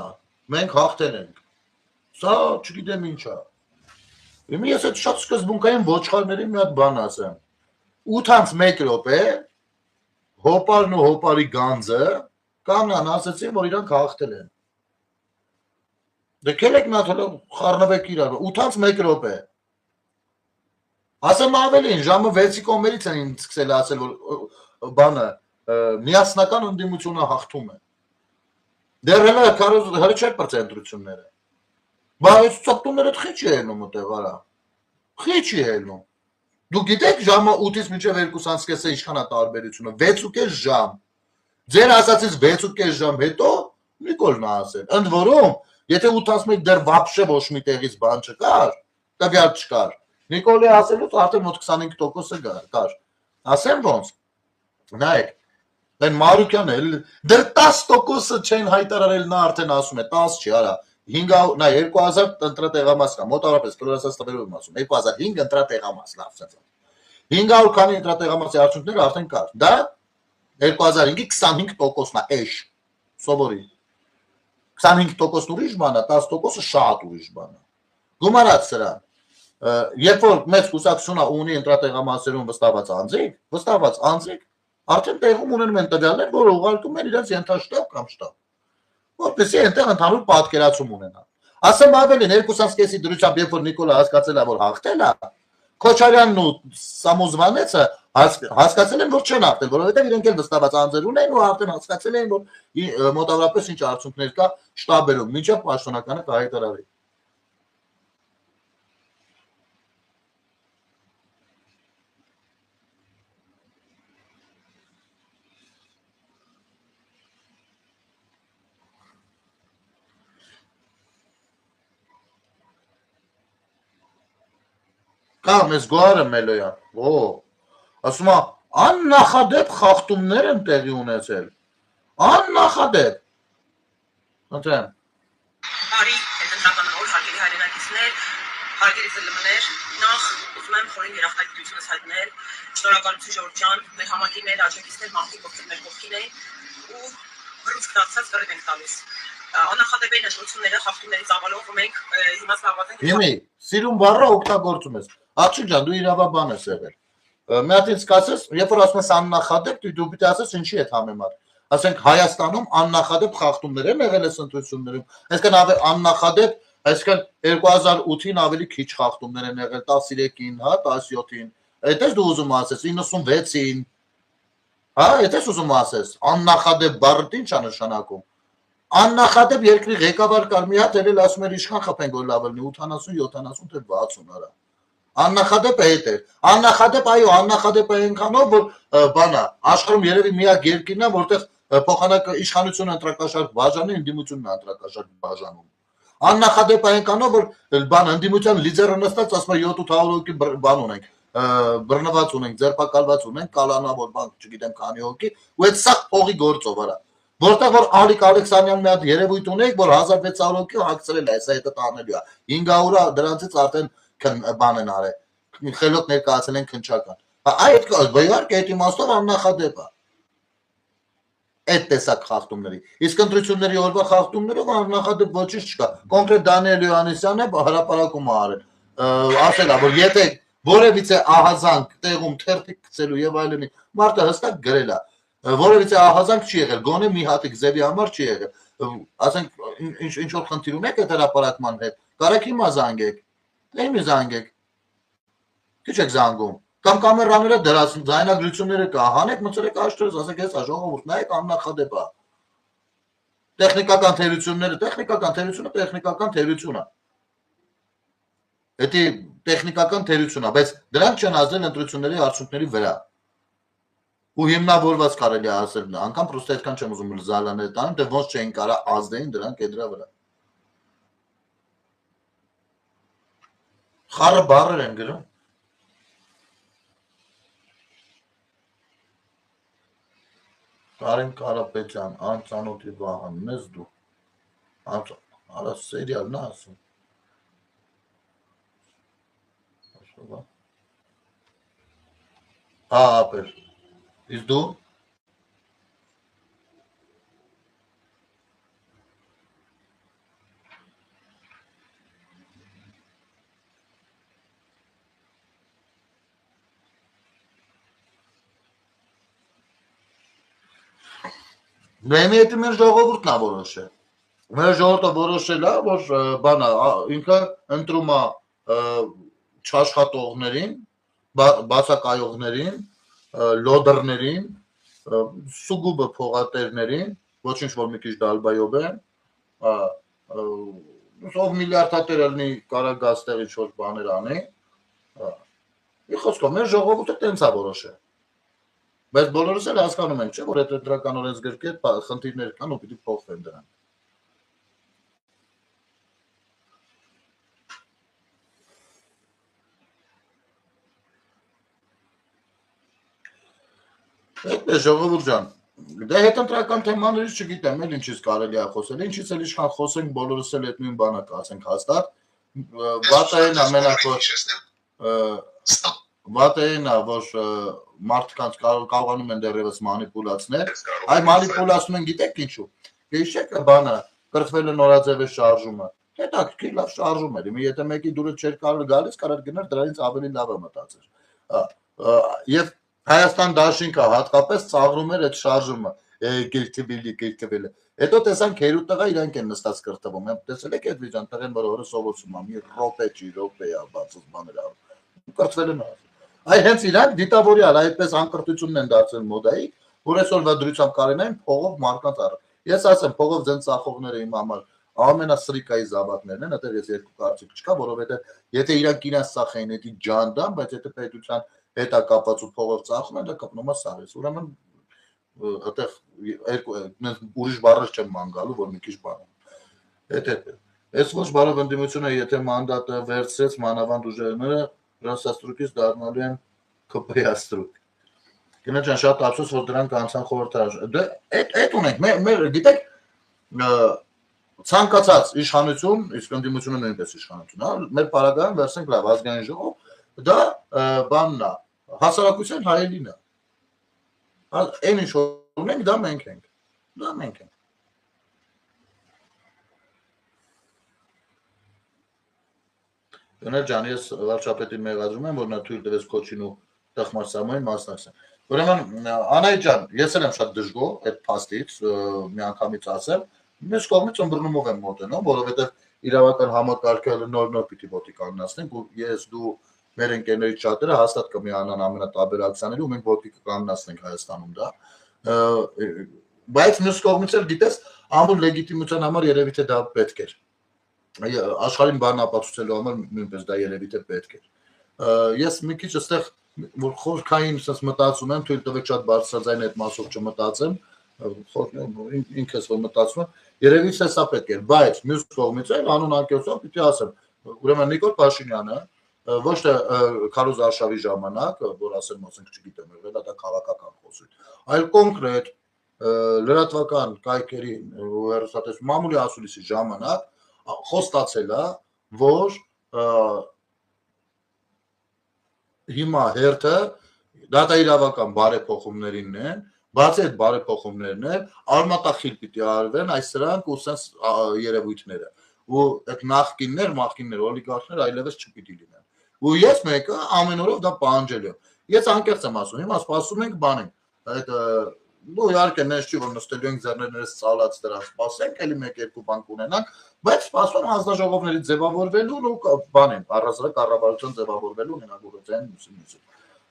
մենք հաղթել ենք, սա չգիտեմ ինչ է։ Հիմա ես այդ շատ սկզբունքային ոչխարների մի հատ բան ասեմ, 8:01 րոպե, հոպարն ու հոպարի գանձը, կանգնան ասեցին, որ իրանք հաղթել են։ Դեքել եք նաթել խառնվեք իրար, 8:01 րոպե։ Ասեմ ավելին, ժամը 6-ի կողմերից են սկսել ասել, որ բանը միասնական ընդդիմությունը հաղթում է։ Դեռ հələ չէր պրցենտրությունները։ Բա այս ծոպտումները խի չի ելնում ուտեղ արա։ Խի չի ելնում։ Դու գիտեք ժամը 8-ից մինչև 2:30-ը ինչքան է տարբերությունը, 6.5 ժամ։ Ձեր ասացից 6.5 ժամ հետո Նիկոլն է ասել։ Ընդ որում, եթե 8:01 դեռ վաբշե ոչ մի տեղից բան չկար, տվյալ չկար։ Նիկոլի ասելուց արդեն մոտ 25% կար։ Ասեմ ոնց։ Նայեք, այն Մարուկյանը դեռ 10% չեն հայտարարել, նա արդեն ասում է 10 չի, արա։ 500, նա 2000 ընտրատեղամաս կա, մոտավորապես կլորացած տվերով եմ ասում, 2005 ընտրատեղամաս, լավ սենց։ 500 քանի ընտրատեղամասի արդյունքները արդեն կար։ Դա 2005-ի 25%-ն է, էշ, սովորի։ 25%-ն ուրիշ բան է, 10%-ը շատ ուրիշ բան է։ Գումարած սրան։ Երբ որ մեծ կուսակցությունը ունի ընտրատեղամասերում վստահված անձիկ, արդեն տեղում ունենում են տվյալներ, որ ուղարկում են իրենց ենթաշտաբ կամ շտաբ։ Որպեսզի այնտեղ ընդհանուր պատկերացում ունենա։ Ասեմ ավելին 2.5-ի դրությամբ, երբ որ Նիկոլը հասկացել է, որ հաղթել է, Քոչարյանն ու Սամոզվանեցը հասկացել են, որ չեն հաղթել, որովհետև իրենք էլ վստահված անձեր ունեն ու արդեն հասկացել են, որ մոտավորապես ինչ արդյունքներ կա շտաբերում, մինչև պաշտոնականը կհայտարարի։ Կամ ես գոհարը Մելոյան, ասում է, աննախադեպ խախտումներ են տեղի ունեցել, աննախադեպ, ընդեմ։ Բարի, հետընտրական օր, հարգելի հայրենակիցներ, հարգելի ֆիլմներ, նախ ուզում եմ խորին երախտագիտությունս հայտնել, շնորհակալություն Ժորժ ջան, մեր համակիրներ, աջակիցներ, մարդիկ, ովքեր մեր կողքին էին ու բռունցք դարձած կռիվ ենք տալիս։ Աննախադեպ են ընտրությունները խախտումների ծավալով ու մենք հիմա զբաղված ենք։ Հիմի, սիրուն բառը օգտագործում ես։ Աղջիկ ջան, դու իրավաբան ես եղել։ մի հատ ինձ կասես, երբ որ ասում ես աննախադեպ, դու պիտի ասես ինչի է համեմատ։ Ասենք Հայաստանում աննախադեպ խախտումներ են եղել այս ընտրություններում, այսինքն աննախադեպ, այսինքն 2008-ին ավելի քիչ խախտումներ են եղել, 13-ին, հա, 17-ին, այդ ես դու ուզում ասես, 96-ին, հա, այդ ես ուզում ասես, աննախադեպ բառը ինչ է նշանակում։ Աննախադեպ երկրի ղեկավար կար մի հատ էլ ասում էր ինչքան խփեն որ լավ լինի 80, 70 թե 60 արա։ Աննախադեպ է այդ էր։ Աննախադեպ այո, աննախադեպ է այնքանով որ բանա, աշխարհում երևի միակ երկիրն է, որտեղ փոխանակ իշխանությունը ընտրակաշարք բաժանում, ընդդիմությունն ընտրակաշարք բաժանում։ Աննախադեպ է այնքանով որ բան ընդդիմության լիդերը նստած ասում է 7-800 հոգի բան ունենք, բռնված ունենք, ձերբակալված ունենք, կալանավոր բան, չգիտեմ քանի հոգի, ու այդ սա փողի գործով արա։ Որտեղ որ Ալիկ Ալեքսանյան մի հատ երևույթ ունենք, որ 1600 հոգի հագցրել է, սա հետը տանելու է։ 500-ը դրանցից արդեն բան են արել, խելոք ներկայացել են քնչական։ Այդ իհարկե այդ իմաստով աննախադեպ է։ Այդ տեսակ խախտումների։ Իսկ ընտրությունների օրվա խախտումներով աննախադեպ ոչինչ չկա։ Կոնկրետ Դանիել Հովհաննիսյանը հրապարակում է արել, ասել է, որ եթե որևիցե ահազանգ տեղում թերթիկ գցելու եւ այլնի, մարդը հստակ գրել է, որևիցե ահազանգ չի եղել, գոնե մի հատիկ ձևի համար չի եղել։ Ասենք ինչ որ խնդիր ունեք այդ հրապարակման հետ, կարեք հիմա զանգեք։ Դե զանգեք։ Քիչ եք զանգում։ Կամ կամերաները դրած ձայնագրությունները կա, հանեք մցրեք աշտերս, ասեք հեսա ժողովուրդ, նայեք աննախադեպ է։ Տեխնիկական թերությունները, տեխնիկական թերություն է։ Դա տեխնիկական թերություն է, բայց դրանք չեն ազդել ընտրությունների արդյունքների վրա։ Ու հիմնավորված կարելի է ասել, անգամ պրոստը այդքան չեմ ուզում զալանել տանեմ, դե ոնց չէին կարա ազդեին դրանք դրա վրա։ Խառը բառեր են գրում։ Կարեն Կարապետյան, անծանոթի Վահան, մեզ դու, արա սերիալն է ասում, հա ապեր, իսկ դու, Նույնի հետի մեր ժողովուրդն է որոշել։ Մեր ժողովուրդը որոշել է, որ բանա ինքը ընտրում է չաշխատողներին, բացակայողներին, լոդերներին, սուգուբը փողատերներին, ոչինչ որ մի քիչ դալբայով են, ով միլիարդատեր լինի կարող գաստեղ ինչ-որ բաներ անի։ Մի խոսքով մեր ժողովուրդը տենց է որոշել։ Բայց բոլորս էլ հասկանում ենք, չէ՞, որ այդ դրական օրենսգրքի հետ խնդիրներ կան ու պիտի փոխվեն դրանք։ Այդպես ժողովուրդ ջան, դե հետընտրական թեմաներից չգիտեմ, էլ ինչից կարելի է խոսել, ինչից էլ իշխան խոսենք, բոլորս էլ այդ նույն բանը կասենք հաստատ։ Վատային ամենակ Վատային է, որ մարդկանց կարողանում են դեռևս մանիպուլացնել, այ մանիպուլացնում են գիտեք ինչու, գիշեք բանը, կրթվել է նորաձև շարժումը, հետաքրքիր լավ շարժում էր, եթե մեկի դուրը չէր կարող գալիս, կարող գնար դրանից ավելի լավը մտածեր, և Հայաստան դաշինքը հատկապես ծաղրում էր այդ շարժումը, գիրթվիլի, հետո տեսանք հերու տղա իրանք են նստած կրթվում, տեսել եք այդ վիճան, տղեն, որ օրը սովորում է, մի ռոպե չի, ռոպե է, բացыз բաներ ավ, կրթվել են ավ։ Այ հենց իրանք դիտավորյալ այդպես անկրթությունն են դարձել մոդայի, որ այսօրվա դրությամբ կարենային փողով մարդկանց առ։ Ես ասեմ, փողով ձեն ծախողները իմ համար ամենասրիկայի զավակներն են, այդտեղ ես երկու կարծիք չկա, որովհետև եթե իրանք իրենց ծախեին, դա ջանդամ, բայց եթե պետության հետ է կապված ու փողով ծախում են, դա կպնում է սարես։ Ուրեմն այդտեղ ուրիշ բառեր չեմ ման գալու, որ մի քիչ բան։ Այս ոչ բարով ընդդիմությունը, եթե մանդատը վերցրեց մանավանդ ուժերները Ռասաստրուկից դառնալու են ԿՊ-աստրուկ։ Գնա ջան, շատ ափսոս, որ դրանք անցան խորհրդարան։ Դե այդ ունենք, մեր գիտեք, ցանկացած իշխանություն, իսկ ընդդիմությունը նույնպես իշխանություն, հա, մեր պարագայում վերցնենք լավ ազգային ժողով, դա բանն է, հասարակության հայելին է։ Այն ինչ որ ունենք, դա մենք ենք։ Դա մենք ենք։ Գնա ջան, ես վարչապետին մեղադրում եմ, որ նա թույլ տվեց Քոչին ու տխմարսամային մասնակցեն։ Ուրեմն Անահիտ ջան, ես էլ եմ շատ դժգոհ այդ փաստից, մի անգամից ասեմ, մյուս կողմից ըմբռնումով եմ մոտենում, որովհետև իրավական համակարգը նոր պիտի ոտի կանգնացնենք, ու ես դու մեր ընկերներից շատերը հաստատ կմիանան ամենատարբեր ակցիաների, ու մենք ոտի կկանգնացնենք Հայաստանում դա։ Բայց մյուս կողմից էլ գիտես, ամուր լեգիտիմության համար երևի թե դա պետք էր։ Աշխարհին բան ապացուցելու համար նույնպես դա երևի թե պետք էր։ Ես մի քիչ այստեղ որ խորքային sense մտածում եմ, թույլ տվեք շատ բարձրաձայն այդ մասով չմտածեմ, ինքս որ մտածում եմ, երևի թե սա պետք էր, բայց մյուս կողմից էլ անուն անկեղծով պիտի ասեմ, ուրեմն Նիկոլ Փաշինյանը ոչ թե Քարոզ Արշավի ժամանակ, որ ասեմ, չգիտեմ, եղել դա քաղաքական խոսույթ, այլ կոնկրետ լրատվական կայքերի ու հեռուստատեսության մամուլի ասուլիսի ժամանակ խոստացել է, որ հիմա հերթը դատաիրավական բարեփոխումներինն են, բացի այդ բարեփոխումներն են, արմատախիլ պիտի արվեն այս սրանք ու sense երևույթները, ու այդ նախկիններ, օլիգարխներ այլևս չպիտի լինեն։ Ու ես մեկը ամեն օրով դա պահանջել եմ։ Ես անկեղծ եմ ասում, հիմա սպասում ենք բանին, այդ ու իհարկե նես չի որ նստելու ենք ձեռներս ցալած դրան սպասենք, էլի 1-2 բան կունենանք, բայց սպասում հանձնաժողովների ձևավորվելուն ու բանին, առանձնակ կառավարության ձևավորվելուն հնագործեն մուսին։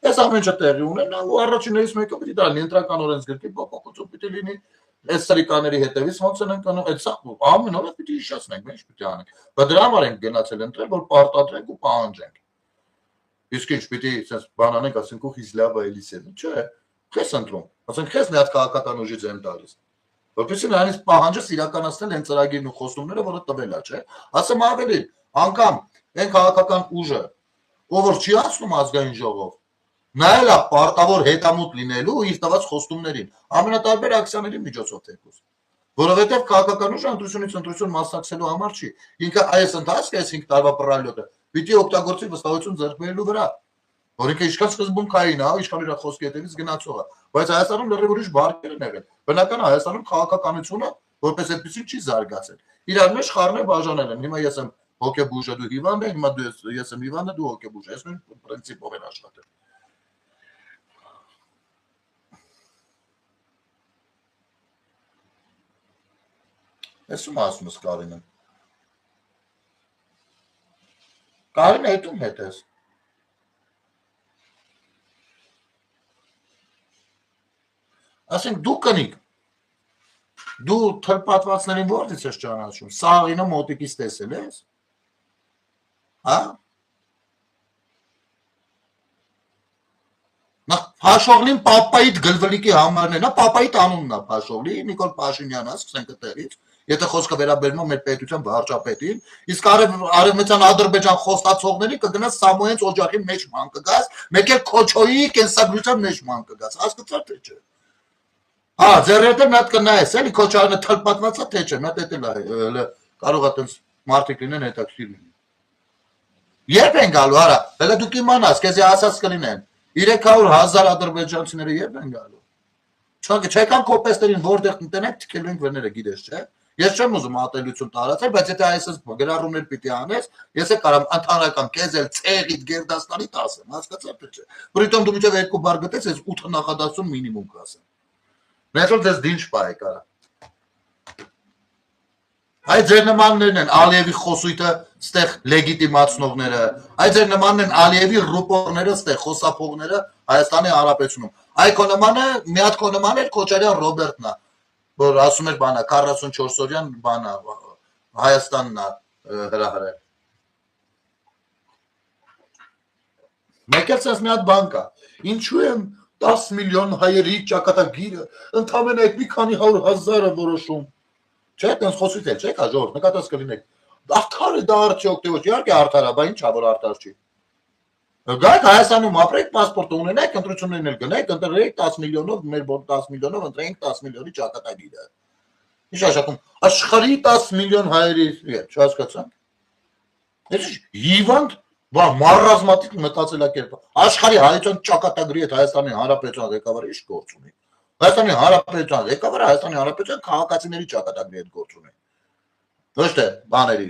Այս ամեն ինչը տեղի ունենա ու առաջիններից մեկը պիտի դա ընտրական օրենսգրքի փոփոխություն պիտի լինի, այս սրիկաների հետևից ոնց են ընկնում, այդ սա ամեն օրը պիտի հիշեցնենք, ինչ պիտի անենք։ Բայց դրա համար ենք գնացել ընտրել, որ պարտադրենք ու պահանջենք։ Իսկ ինչ պիտի sense բան անենք, ասենք ու Հիզլավա Էլիսևը, չէ։ Քեզ ընտրում, ասենք քեզ մի հատ քաղաքական ուժի ձեմ տալիս, որպեսզի նրանից պահանջես իրականացնել այն ծրագիրն ու խոստումները, որը տվել է, չէ։ Ասեմ ավելի, անգամ այն քաղաքական ուժը, ով որ չի ասում ազգային ժողով, նայել է պարտավոր հետամուտ լինելու իր տված խոստումներին, ամենատարբեր ակցիաների միջոցով թեկուզ, որովհետև քաղաքական ուժը ընտրությունից ընտրություն մասնակցելու համար չի, ինքը այս ընթացքը, այս 5 տարվա պռալյոտը, պիտի օգտագործի վստահություն ձեռք բերելու վրա։ Որ ինքը ինչքան սկզբունքային է, ինչքան իր խոսքի հետևից գնացող է, բայց Հայաստանում լրիվ ուրիշ բարգեր են եղել։ Բնական է Հայաստանում քաղաքականությունը որպես այդպեսին չի զարգացել։ Իրար մեջ խառնել բաժանել են։ Հիմա ես եմ հոգեբուժը, դու հիվանդ ես, հիմա ես եմ հիվանդը, դու հոգեբուժ ես, նույն պրինցիպով են աշխատել։ Ես ում ասում ես Կարինը։ Կարինը հետում հետ ես։ Ասենք դու կնիկ, դու թրպատվածներին որտից ես ճանաչում, Սաղինը մոտիկից տեսել ես, հա? Նախ Փաշովլին պապայիդ գլվլիկի համարն է, նա պապայիդ անունն է Փաշովլի, Նիկոլ Փաշինյանը, սկսենք այդտեղից, եթե խոսքը վերաբերում է մեր պետության վարչապետին, իսկ արևմտյան Ադրբեջան խոստացողների կգնաս Սամոյենց օջախի մեջ ման կգաս, մեկ էլ Քոչոյի կենսագրության մեջ ման կգաս, հասկացա՞ր թե չէ։ Հա, ձեռերտը մի հատ կնայես, էլի Քոչարյանը թլպատված է թե չէ, մի հատ էլ կարող է տենց մարդիկ լինեն հետաքրքիր լինի։ Երբ են գալու, արա, հələ դուք իմանաս, քեզի ասած կլինեն, 300,000 ադրբեջանցիները երբ են գալու։ Չեկան կոպեստերին որտեղ տնենք թքելու ենք վրները, գիտես, չէ։ Ես չեմ ուզում ատելություն տարածել, բայց եթե այսպես գրառումներ պիտի անես, ես է կարամ ընդհանրական քեզ էլ ցեղիդ Գերդաստանից ասեմ, հասկացա՞ր թե չէ։ Պրիտոմ դու միջև 2 բառ գտես, ես 8 նախադասում մինիմում կասեմ։ Նետոլ դες դինչ պայ կարա։ Այդ ձեր նմաններն են Ալիևի խոսույթը ստեղ լեգիտիմացնողները, այդ ձեր նմանն են Ալիևի ռուպորները ստեղ խոսափողները Հայաստանի Հանրապետությունում։ Այ քո նմանը, մի հատ քո նման էր Քոչարյան Ռոբերտն է, որ ասում էր բանա 44-օրյան բանա Հայաստանն է հրահրել։ Մեկ էլ sense մի հատ բան կա։ Ինչու եմ 10 միլիոն հայերի ճակատագիրը ընդամենը այդ մի քանի 100,000-ը որոշում։ Չէ, տենց խոսույթ էլ չէ, կա ժողովուրդ, նկատած կլինեք։ Արդար է դա արդյոք թե ոչ, իհարկե արդար է, բա ինչա որ արդար չի։ Գայք Հայաստանում ապրեք, պասպորտ ունենեք, ընտրություններն էլ գնեք, ընտրեք 10 միլիոնով, մեր 10 միլիոնով ընտրենք 10 միլիոնի ճակատագիրը։ Ինչ աշխատում, աշխարհի 10 միլիոն հայերի, չհասկացանք։ Ես հիվանդ, բա մարազմատիկ մտածելակերպ։ Աշխարհի հայության ճակատագրի հետ Հայաստանի Հանրապետության ղեկավարը ինչ գործ ունի։ Հայաստանի Հանրապետության ղեկավարը Հայաստանի Հանրապետության քաղաքացիների ճակատագրի հետ գործ ունի։ Ոչ թե բաների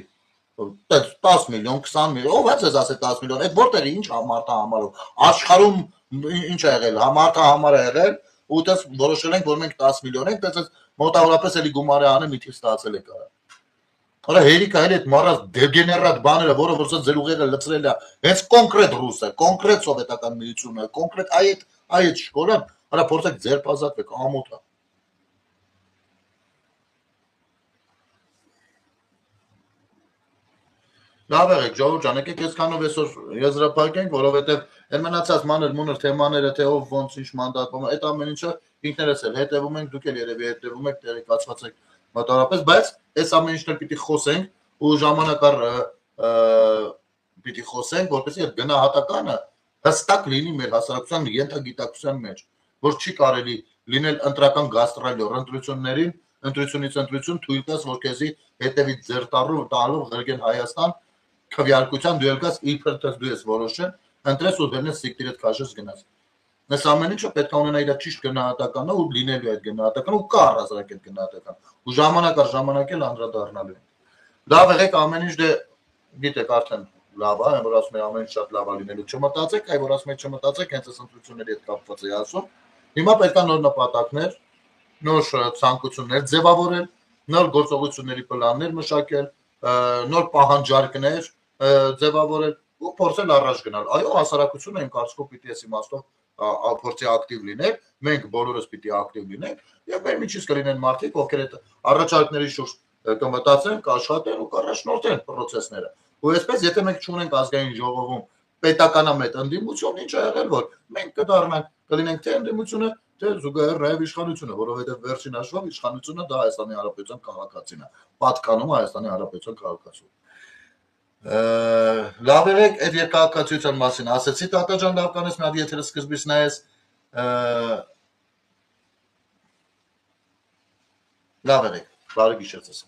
10 միլիոն, 20 միլիոն, ով է ասել 10 միլիոն, այդ որտեղի ինչ համարտա համարով աշխարհում ինչ ա եղել, համարտը համար ա եղել, ու դες որոշել ենք, որ մենք 10 միլիոն ենք, դες մոտավորապես էլի գումարը անը մի թիվ ստացել է կարա։ Արա հերիքա էլի այդ մարած դեգեներատ բաները, որը որ ձեր ուղեղը լցրել է, հենց կոնկրետ ռուսը, կոնկրետ սովետական միությունը, կոնկրետ այդ շկոլան, արա փորձեք ձերբազատվեք, ամոթ է։ Լավ եղեք, ժողովուրդ ջան, եկեք այսքանով այսօր եզրափակենք, որովհետև այն մնացած մանր թեմաները, թե ով ոնց ինչ մանդատում, այդ ամեն ինչը ինքներս էլ հետևում ենք, դուք էլ երևի հետևում եք, տեղեկացված եք մոտավորապես, բայց այս ամեն ինչն էլ պիտի խոսենք ու ժամանակ առ պիտի խոսենք, որպեսզի այդ գնահատականը հստակ լինի մեր հասարակության ենթագիտակցության մեջ, որ չի կարելի լինել ընտրական գաստրոլյոր ընտրություններին, ընտրությունից ընտրություն թույլ տաս, որ քեզի հետևից ձեր տալով ղրգեն Հայաստան քվեարկության դու ելկաս իբր դες դու ես որոշել, ընտրես ու վերնես սիկտիրդ քաշես գնաս։ Այս ամեն ինչը պետք է ունենա իր ճիշտ գնահատականը ու լինելու այդ գնահատականը ու կա առհասարակ այդ գնահատական։ Ու ժամանակ առ ժամանակ էլ անդրադառնալու են։ Լավ եղեք ամեն ինչ դե գիտեք արդեն լավ է, որ ասում եմ ամեն ինչ շատ լավ է լինելու չմտածեք, այ որ ասում եմ չմտածեք, հենց այս ընտրությունների հետ կապված է ասում։ Հիմա պետք է նոր նպատակներ, նոր ցանկություններ ձևավորել, նոր գործողությունների պլաններ մշակել, նոր պահանջարկներ ձևավորել ու փորձել առաջ գնալ։ Այո, հասարակությունը իմ կարծիքով պիտի այս իմաստով փորձի ակտիվ լինել, մենք բոլորս պիտի ակտիվ լինենք եւ մեր միջից կլինեն մարդիկ, ովքեր այդ առաջարկների շուրջ կմտածեն, կաշխատեն ու կառաջնորդեն process-ները։ Ու այսպես, եթե մենք չունենք ազգային ժողովում պետականամետ ընդդիմություն, ինչ ա եղել, որ մենք կդառնանք, կլինենք թե ընդդիմությունը, թե զուգահեռ նաև իշխանությունը, որովհետև վերջին հաշվով իշխանությունը դա Հայաստանի Հանրապետության քաղաքացին է, պատկանում է Հայաստանի Հանրապետության քաղաքացու։ Լավ եղեք, այդ երկհաղաքացիության մասին ասեցի, Տատա ջան, լավ կանես մի հատ եթերը սկզբից նայես, լավ եղեք, բարի գիշեր ձեզ։